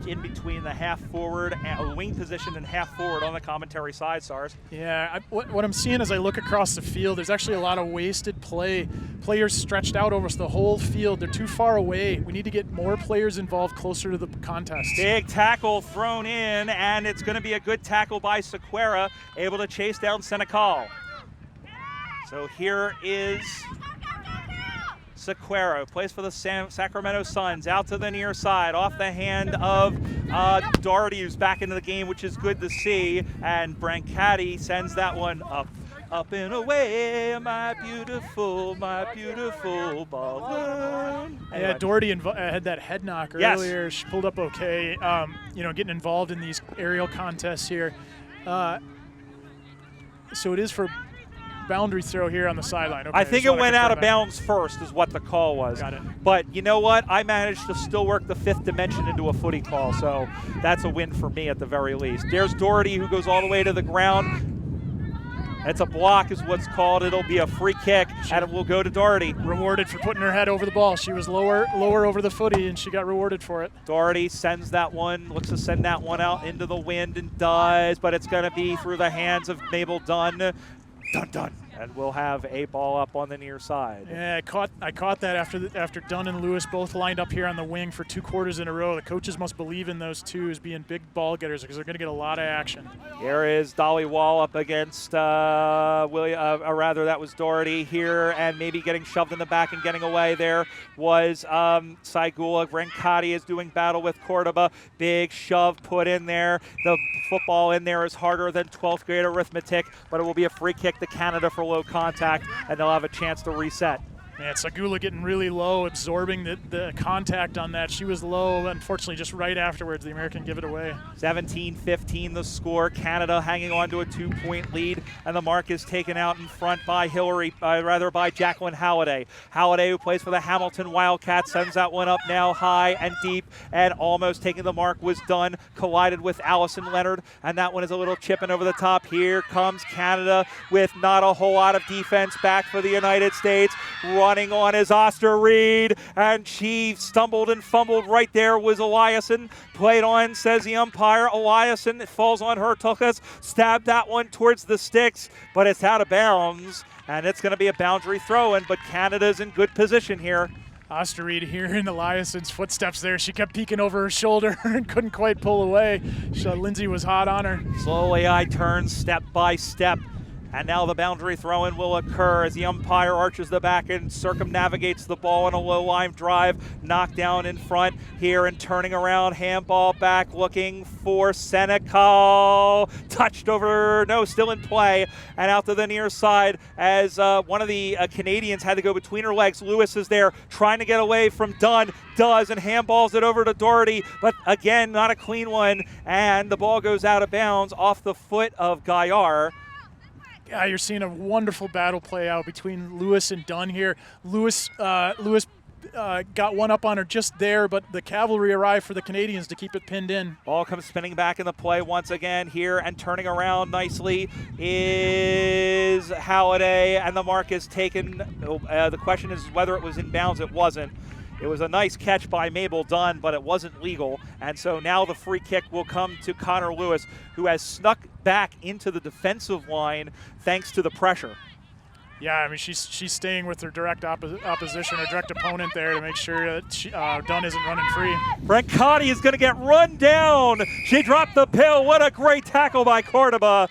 in between the half forward and wing position and half forward on the commentary side, Sars. Yeah, what I'm seeing as I look across the field, there's actually a lot of wasted play. Players stretched out over the whole field. They're too far away. We need to get more players involved closer to the contest. Big tackle thrown in, and it's going to be a good tackle by Sequeira, able to chase down Senecal. So here is Sequeira, plays for the Sacramento Suns, out to the near side, off the hand of Doherty, who's back into the game, which is good to see, and Brancati sends that one up. Up and away, my beautiful balloon. Anyway. Yeah, Doherty had that head knock earlier. Yes. She pulled up okay. Getting involved in these aerial contests here. So it is for boundary throw here on the sideline. Okay, I think it went out of bounds first is what the call was. Got it. But you know what? I managed to still work the 5th dimension into a footy call, so that's a win for me at the very least. There's Doherty, who goes all the way to the ground. It's a block is what's called. It'll be a free kick, and it will go to Doherty. Rewarded for putting her head over the ball. She was lower over the footy, and she got rewarded for it. Doherty sends that one, looks to send that one out into the wind, and does, but it's going to be through the hands of Mabel Dunn. Dun. And we'll have a ball up on the near side. Yeah, I caught that after Dunn and Lewis both lined up here on the wing for 2 quarters in a row. The coaches must believe in those 2 as being big ball getters because they're going to get a lot of action. Here is Dolly Wall up against that was Doherty here, and maybe getting shoved in the back and getting away. There was Saigula. Brancati is doing battle with Cordoba. Big shove put in there. The football in there is harder than 12th grade arithmetic, but it will be a free kick to Canada for low contact, and they'll have a chance to reset. Yeah, Sagula getting really low, absorbing the contact on that. She was low, unfortunately, just right afterwards, the American give it away. 17-15 the score. Canada hanging on to a 2-point lead, and the mark is taken out in front by by Jacqueline Halliday. Halliday, who plays for the Hamilton Wildcats, sends that one up now high and deep, and almost taking the mark was done. Collided with Allison Leonard, and that one is a little chipping over the top. Here comes Canada with not a whole lot of defense back for the United States. Running on is Oster Reed, and she stumbled and fumbled. Right there was Eliason. Played on, says the umpire. Eliason, it falls on her. Tukas stabbed that one towards the sticks, but it's out of bounds, and it's going to be a boundary throw-in, but Canada's in good position here. Oster Reed hearing Eliason's footsteps there. She kept peeking over her shoulder and couldn't quite pull away. Lindsay was hot on her. Slowly eye turns step by step. And now the boundary throw-in will occur as the umpire arches the back and circumnavigates the ball on a low-line drive. Knocked down in front here and turning around. Handball back looking for Senecal. Touched over, no, still in play. And out to the near side as one of the Canadians had to go between her legs. Lewis is there trying to get away from Dunn. Does, and handballs it over to Doherty. But again, not a clean one. And the ball goes out of bounds off the foot of Gaillard. Yeah, you're seeing a wonderful battle play out between Lewis and Dunn here. Lewis got one up on her just there, but the cavalry arrived for the Canadians to keep it pinned in. Ball comes spinning back in the play once again here, and turning around nicely is Halliday, and the mark is taken. The question is whether it was in bounds. It wasn't. It was a nice catch by Mabel Dunn, but it wasn't legal. And so now the free kick will come to Connor Lewis, who has snuck back into the defensive line thanks to the pressure. Yeah, I mean, she's staying with her direct opposition, her direct opponent there to make sure that Dunn isn't running free. Brancati is going to get run down. She dropped the pill. What a great tackle by Cordoba.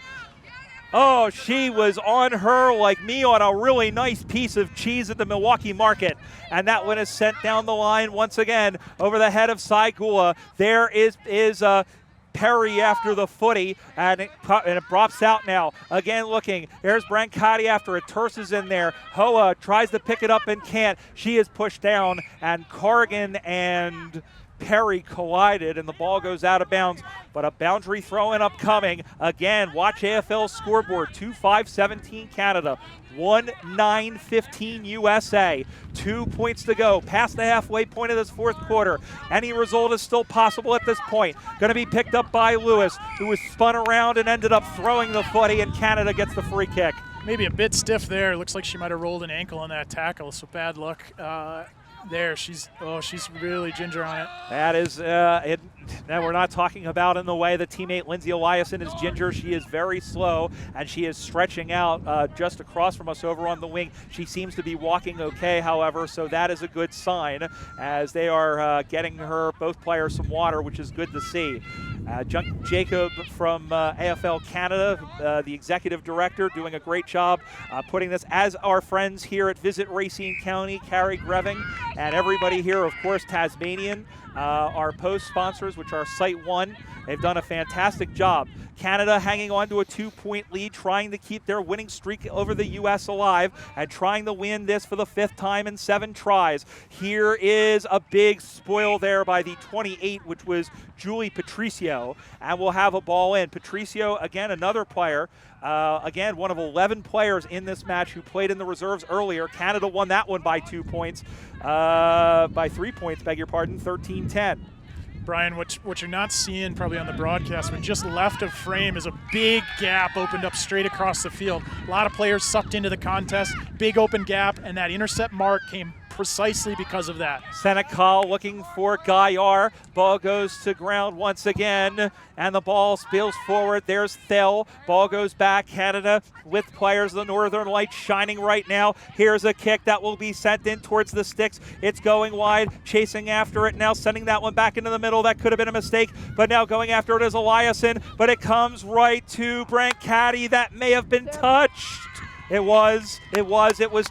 Oh, she was on her like me on a really nice piece of cheese at the Milwaukee market. And that one is sent down the line once again over the head of Saigula. There is Perry after the footy, and it drops out now. Again looking. There's Brancati after it. Terces in there. Hoa tries to pick it up and can't. She is pushed down, and Corrigan and Perry collided, and the ball goes out of bounds. But a boundary throw-in upcoming. Again, watch AFL scoreboard. 2-5-17 Canada. 1-9-15 USA. 2 points to go. Past the halfway point of this fourth quarter. Any result is still possible at this point. Going to be picked up by Lewis, who was spun around and ended up throwing the footy, and Canada gets the free kick. Maybe a bit stiff there. Looks like she might have rolled an ankle on that tackle, so bad luck. There, she's really ginger on it. That is it. Now we're not talking about in the way that teammate Lindsay Eliason is ginger. She is very slow, and she is stretching out just across from us over on the wing. She seems to be walking okay, however, so that is a good sign as they are getting her, both players, some water, which is good to see. Jacob from AFL Canada, the executive director, doing a great job putting this, as our friends here at Visit Racine County, Carrie Greving, and everybody here, of course, Tasmanian, our post sponsors, which are Site One. They've done a fantastic job. Canada hanging on to a 2-point lead, trying to keep their winning streak over the U.S. alive and trying to win this for the 5th time in 7 tries. Here is a big spoil there by the 28, which was Julie Patricio, and we'll have a ball in. Patricio, again, another player, again, one of 11 players in this match who played in the reserves earlier. Canada won that one by 2 points, by 3 points, beg your pardon, 13-10. Brian, what you're not seeing probably on the broadcast, but just left of frame is a big gap opened up straight across the field. A lot of players sucked into the contest, big open gap, and that intercept mark came precisely because of that. Senecal looking for Gaillard. Ball goes to ground once again, and the ball spills forward. There's Thel. Ball goes back. Canada with players, the Northern Lights shining right now. Here's a kick that will be sent in towards the sticks. It's going wide, chasing after it now, sending that one back into the middle. That could have been a mistake, but now going after it is Eliason, but it comes right to Brancati. That may have been touched. It was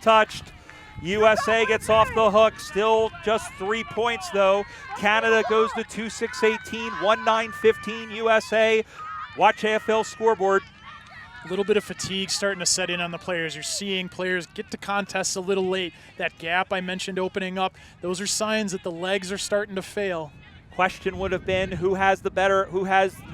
touched. USA gets off the hook, still just 3 points though. Canada goes to 2-6-18, 1-9-15 USA. Watch AFL scoreboard. A little bit of fatigue starting to set in on the players. You're seeing players get to contests a little late. That gap I mentioned opening up, those are signs that the legs are starting to fail. Question would have been who has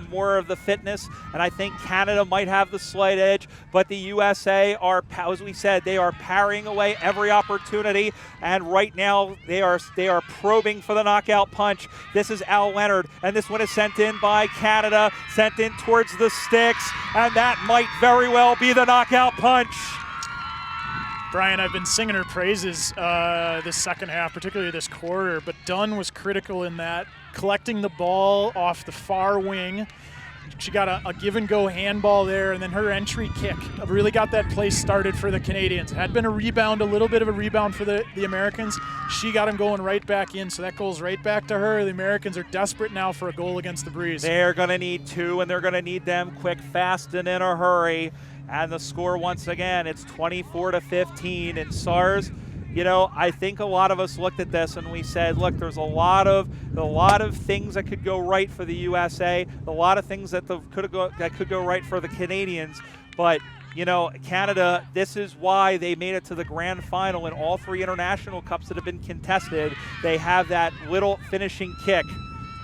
more of the fitness, and I think Canada might have the slight edge, but the USA are, as we said, they are parrying away every opportunity, and right now they are probing for the knockout punch. This is Al Leonard, and this one is sent in by Canada, sent in towards the sticks, and that might very well be the knockout punch. Brian, I've been singing her praises this second half, particularly this quarter, but Dunn was critical in that, collecting the ball off the far wing. She got a give-and-go handball there, and then her entry kick really got that play started for the Canadians. It had been a little bit of a rebound for the Americans. She got them going right back in, so that goes right back to her. The Americans are desperate now for a goal against the Breeze. They're going to need 2, and they're going to need them quick, fast, and in a hurry. And the score once again, it's 24-15. And SARS, I think a lot of us looked at this and we said, look, there's a lot of things that could go right for the USA, a lot of things that could go right for the Canadians. But Canada, this is why they made it to the grand final in all 3 international cups that have been contested. They have that little finishing kick.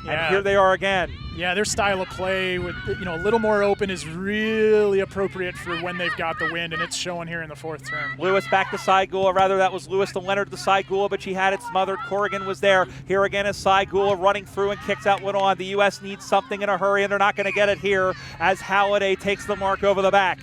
Yeah. And here they are again. Yeah, their style of play with a little more open is really appropriate for when they've got the wind, and it's showing here in the 4th term. Lewis back to Saigula, rather that was Lewis to Leonard to Saigula, but she had it smothered. Corrigan was there. Here again is Saigula running through and kicks out one on. The U.S. needs something in a hurry, and they're not going to get it here as Halliday takes the mark over the back.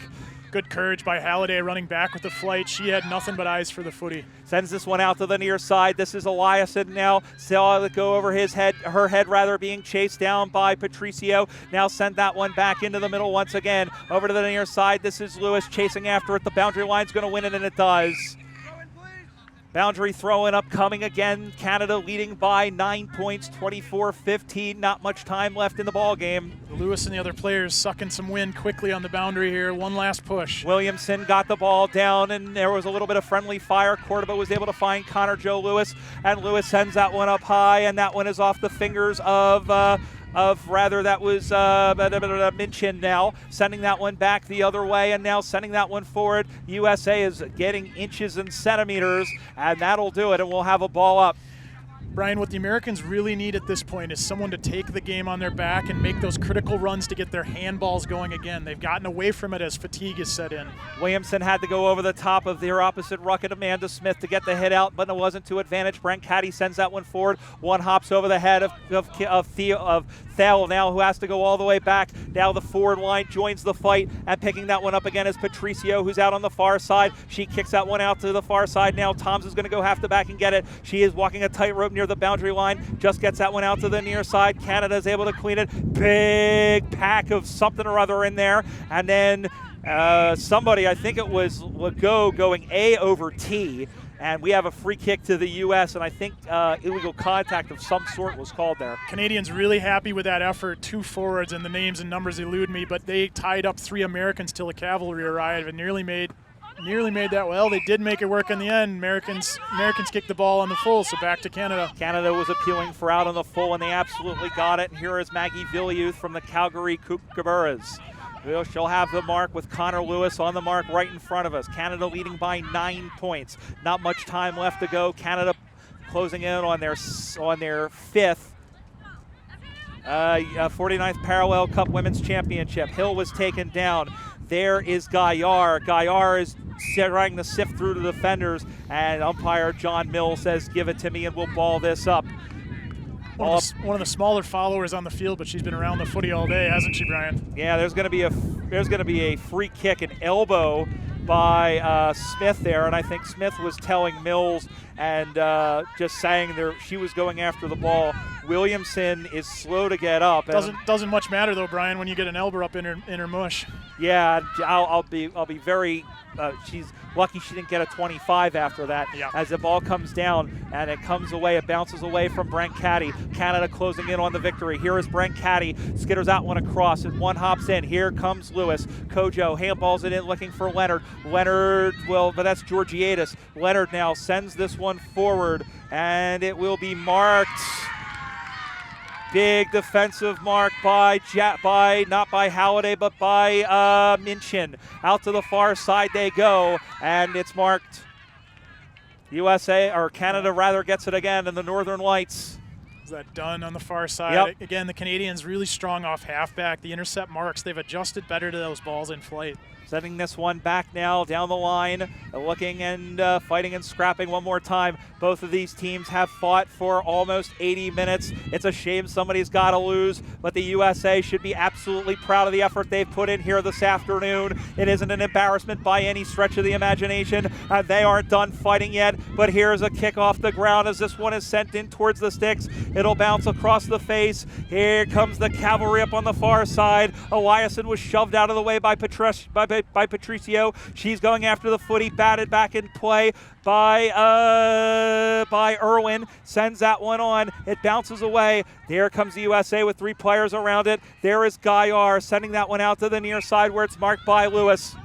Good courage by Halliday running back with the flight. She had nothing but eyes for the footy. Sends this one out to the near side. This is Eliason now. Saw it go over her head rather, being chased down by Patricio. Now send that one back into the middle once again. Over to the near side. This is Lewis chasing after it. The boundary line's going to win it, and it does. Boundary throwing up, coming again. Canada leading by 9 points, 24-15. Not much time left in the ball game. Lewis and the other players sucking some wind quickly on the boundary here. One last push. Williamson got the ball down, and there was a little bit of friendly fire. Cordoba was able to find Connor Joe Lewis, and Lewis sends that one up high, and that one is off the fingers of Minchin now, sending that one back the other way, and now sending that one forward. USA is getting inches and centimeters, and that'll do it, and we'll have a ball up. Brian, what the Americans really need at this point is someone to take the game on their back and make those critical runs to get their handballs going again. They've gotten away from it as fatigue is set in. Williamson had to go over the top of their opposite ruck at Amanda Smith to get the hit out, but it wasn't to advantage. Brent Caddy sends that one forward. One hops over the head of Thale now, who has to go all the way back. Now the forward line joins the fight, and picking that one up again is Patricio, who's out on the far side. She kicks that one out to the far side now. Toms is going to go half the back and get it. She is walking a tightrope near the boundary line, just gets that one out to the near side. Canada's able to clean it. Big pack of something or other in there, and then somebody, I think it was Legault, going A over T, and we have a free kick to the U.S., and I think illegal contact of some sort was called there. Canadians really happy with that effort. 2 forwards, and the names and numbers elude me, but they tied up 3 Americans till the cavalry arrived and nearly made that. Well, they did make it work in the end. Americans kicked the ball on the full, so back to Canada. Canada was appealing for out on the full, and they absolutely got it. And here is Maggie Villieuth from the Calgary Kookaburras. She'll have the mark with Connor Lewis on the mark right in front of us. Canada leading by 9 points. Not much time left to go. Canada closing in on their 5th 49th Parallel Cup Women's Championship. Hill was taken down. There is Gaillard. Gaillard is trying to sift through the defenders, and umpire John Mills says, "Give it to me and we'll ball this up." One of the smaller followers on the field, but she's been around the footy all day, hasn't she, Brian? Yeah, there's going to be a free kick, an elbow by Smith there, and I think Smith was telling Mills and just saying she was going after the ball. Williamson is slow to get up. Doesn't much matter though, Brian, when you get an elbow up in her mush. Yeah, I'll be very. She's lucky she didn't get a 25 after that. Yeah. As the ball comes down and it comes away, it bounces away from Brent Caddy. Canada closing in on the victory. Here is Brent Caddy. Skitters out one across, and one hops in. Here comes Lewis. Kojo handballs it in, looking for Leonard. But that's Georgiadis. Leonard now sends this one forward, and it will be marked. Big defensive mark by not by Halliday, but by Minchin. Out to the far side they go, and it's marked. Canada rather gets it again in the Northern Lights. Is that done on the far side? Yep. Again, the Canadians really strong off halfback. The intercept marks, they've adjusted better to those balls in flight. Sending this one back now down the line, looking and fighting and scrapping one more time. Both of these teams have fought for almost 80 minutes. It's a shame somebody's got to lose, but the USA should be absolutely proud of the effort they've put in here this afternoon. It isn't an embarrassment by any stretch of the imagination. They aren't done fighting yet, but here's a kick off the ground as this one is sent in towards the sticks. It'll bounce across the face. Here comes the cavalry up on the far side. Eliason was shoved out of the way by Patricio. She's going after the footy, batted back in play by Irwin. Sends that one on. It bounces away. There comes the USA with 3 players around it. There is Gaillard sending that one out to the near side where it's marked by Lewis.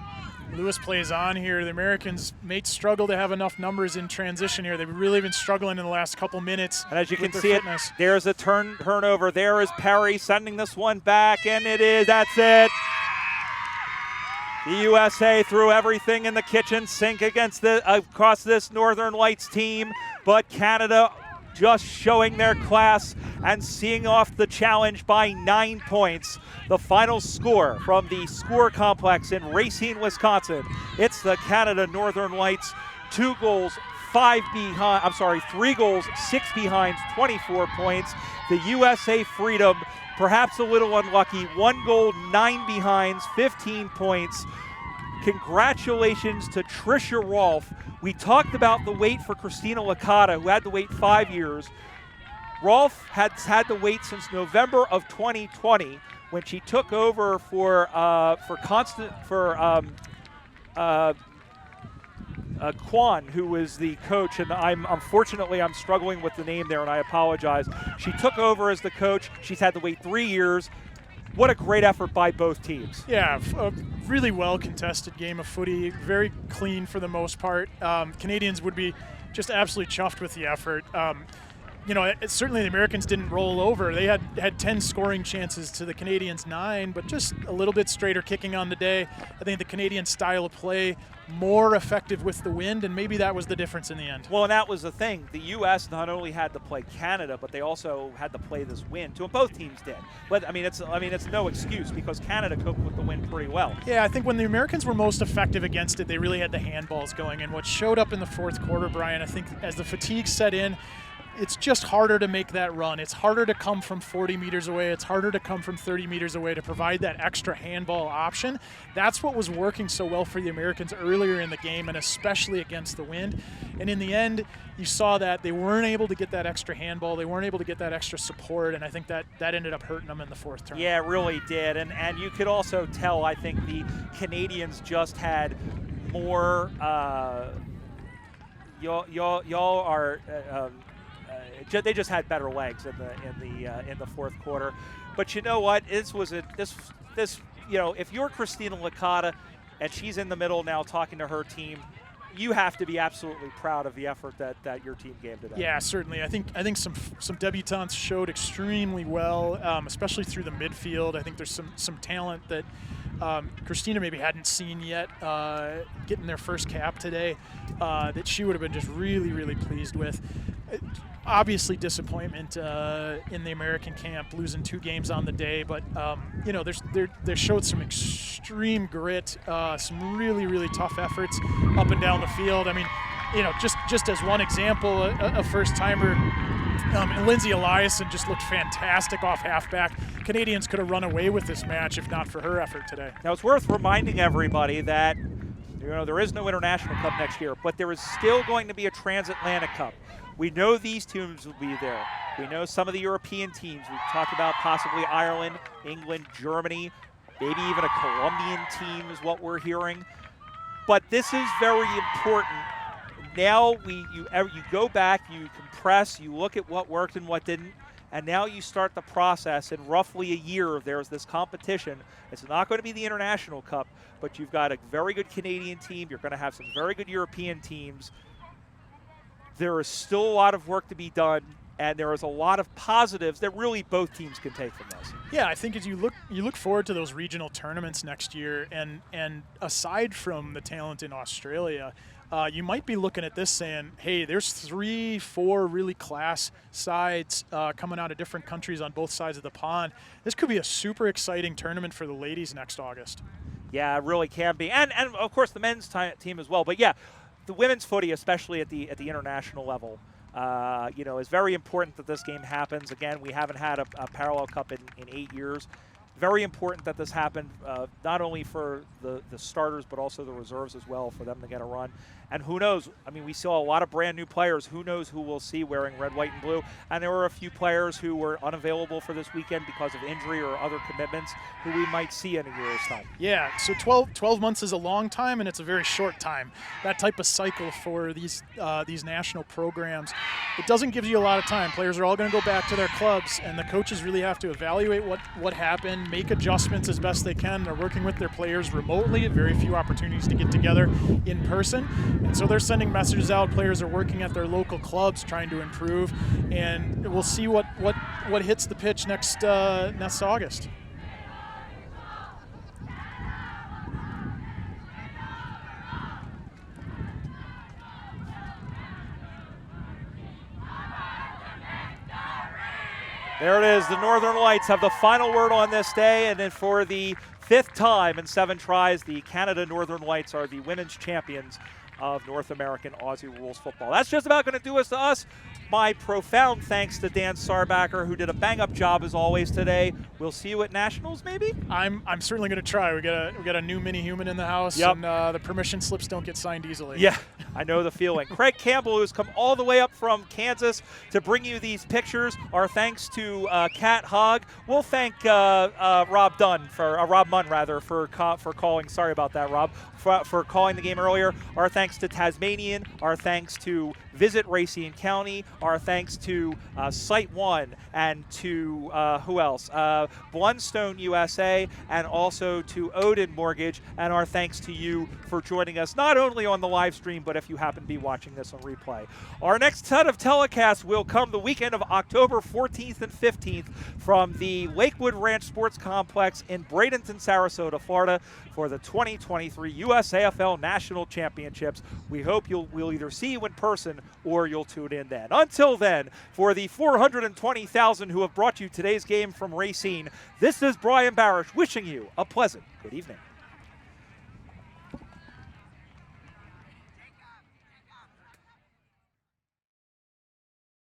Lewis plays on here. The Americans may struggle to have enough numbers in transition here. They've really been struggling in the last couple minutes. And as you can see there's a turnover. There is Perry sending this one back, and that's it. The USA threw everything in the kitchen sink across this Northern Lights team, but Canada just showing their class and seeing off the challenge by 9 points. The final score from the Score Complex in Racine, Wisconsin. It's the Canada Northern Lights, 3 goals, 6 behind, 24 points. The USA Freedom, perhaps a little unlucky, 1 goal, 9 behinds, 15 points. Congratulations to Tricia Rolfe. We talked about the wait for Christina Licata, who had to wait 5 years. Rolfe has had to wait since November of 2020 when she took over for Kwan, who was the coach, and unfortunately I'm struggling with the name there, and I apologize. She took over as the coach. She's had to wait 3 years. What a great effort by both teams. Yeah, a really well contested game of footy, very clean for the most part. Canadians would be just absolutely chuffed with the effort. Certainly the Americans didn't roll over. They had 10 scoring chances to the Canadians 9, but just a little bit straighter kicking on the day. I think the Canadian style of play more effective with the wind, and maybe that was the difference in the end. Well, and that was the thing. The U.S. not only had to play Canada, but they also had to play this wind. Both teams did. But it's no excuse because Canada coped with the wind pretty well. Yeah, I think when the Americans were most effective against it, they really had the handballs going. And what showed up in the fourth quarter, Brian, I think as the fatigue set in, it's just harder to make that run. It's harder to come from 40 meters away. It's harder to come from 30 meters away to provide that extra handball option. That's what was working so well for the Americans earlier in the game, and especially against the wind. And in the end, you saw that they weren't able to get that extra handball. They weren't able to get that extra support, and I think that ended up hurting them in the fourth term. Yeah, it really did. And you could also tell, I think the Canadians just had more y'all are they just had better legs in the fourth quarter. But you know what? If you're Christina Licata and she's in the middle now talking to her team, you have to be absolutely proud of the effort that your team gave today. Yeah, certainly. I think some debutantes showed extremely well, especially through the midfield. I think there's some talent that Christina maybe hadn't seen yet getting their first cap today that she would have been just really, really pleased with. Obviously disappointment in the American camp, losing 2 games on the day, but they showed some extreme grit, some really, really tough efforts up and down the field. I mean, just as one example, a first-timer, Lindsay Eliason just looked fantastic off halfback. Canadians could have run away with this match if not for her effort today. Now, it's worth reminding everybody that there is no International Cup next year, but there is still going to be a Transatlantic Cup. We know these teams will be there. We know some of the European teams. We've talked about possibly Ireland, England, Germany, maybe even a Colombian team is what we're hearing. But this is very important. Now you go back, you compress, you look at what worked and what didn't, and now you start the process. In roughly a year, there's this competition. It's not going to be the International Cup, but you've got a very good Canadian team. You're going to have some very good European teams. There is still a lot of work to be done, and there is a lot of positives that really both teams can take from this. Yeah, I think as you look forward to those regional tournaments next year, and aside from the talent in Australia, you might be looking at this saying, hey, there's 3-4 really class sides coming out of different countries on both sides of the pond. This could be a super exciting tournament for the ladies next August. Yeah, it really can be. And of course, the men's team as well. But, yeah, the women's footy, especially at the international level, is very important that this game happens. Again, we haven't had a parallel cup in 8 years. Very important that this happened, not only for the starters, but also the reserves as well, for them to get a run. And who knows? I mean, we saw a lot of brand new players. Who knows who we'll see wearing red, white, and blue? And there were a few players who were unavailable for this weekend because of injury or other commitments who we might see in a year's time. Yeah, so 12 months is a long time, and it's a very short time. That type of cycle for these national programs, it doesn't give you a lot of time. Players are all going to go back to their clubs, and the coaches really have to evaluate what happened, make adjustments as best they can. They're working with their players remotely, very few opportunities to get together in person. And so they're sending messages out. Players are working at their local clubs trying to improve, and we'll see what hits the pitch next August. There it is. The Northern Lights have the final word on this day, and then for the 5th time in 7 tries, the Canada Northern Lights are the women's champions of North American Aussie Rules football. That's just about going to do us to us. my profound thanks to Dan Sarbacker, who did a bang-up job as always today. We'll see you at Nationals, maybe? I'm certainly going to try. We got a new mini-human in the house, Yep. and the permission slips don't get signed easily. Yeah, I know the feeling. Craig Campbell, who's come all the way up from Kansas to bring you these pictures. Our thanks to Kat Hogg. We'll thank Rob Munn for calling. Sorry about that, Rob. For calling the game earlier. Our thanks to Tasmanian. Our thanks to Visit Racine County. Our thanks to Site One and to who else? Blundstone USA, and also to Odin Mortgage. And our thanks to you for joining us not only on the live stream, but if you happen to be watching this on replay. Our next set of telecasts will come the weekend of October 14th and 15th from the Lakewood Ranch Sports Complex in Bradenton, Sarasota, Florida, for the 2023 USAFL National Championships. We hope we'll either see you in person or you'll tune in then. Until then, for the 420,000 who have brought you today's game from Racine, this is Brian Barish wishing you a pleasant good evening.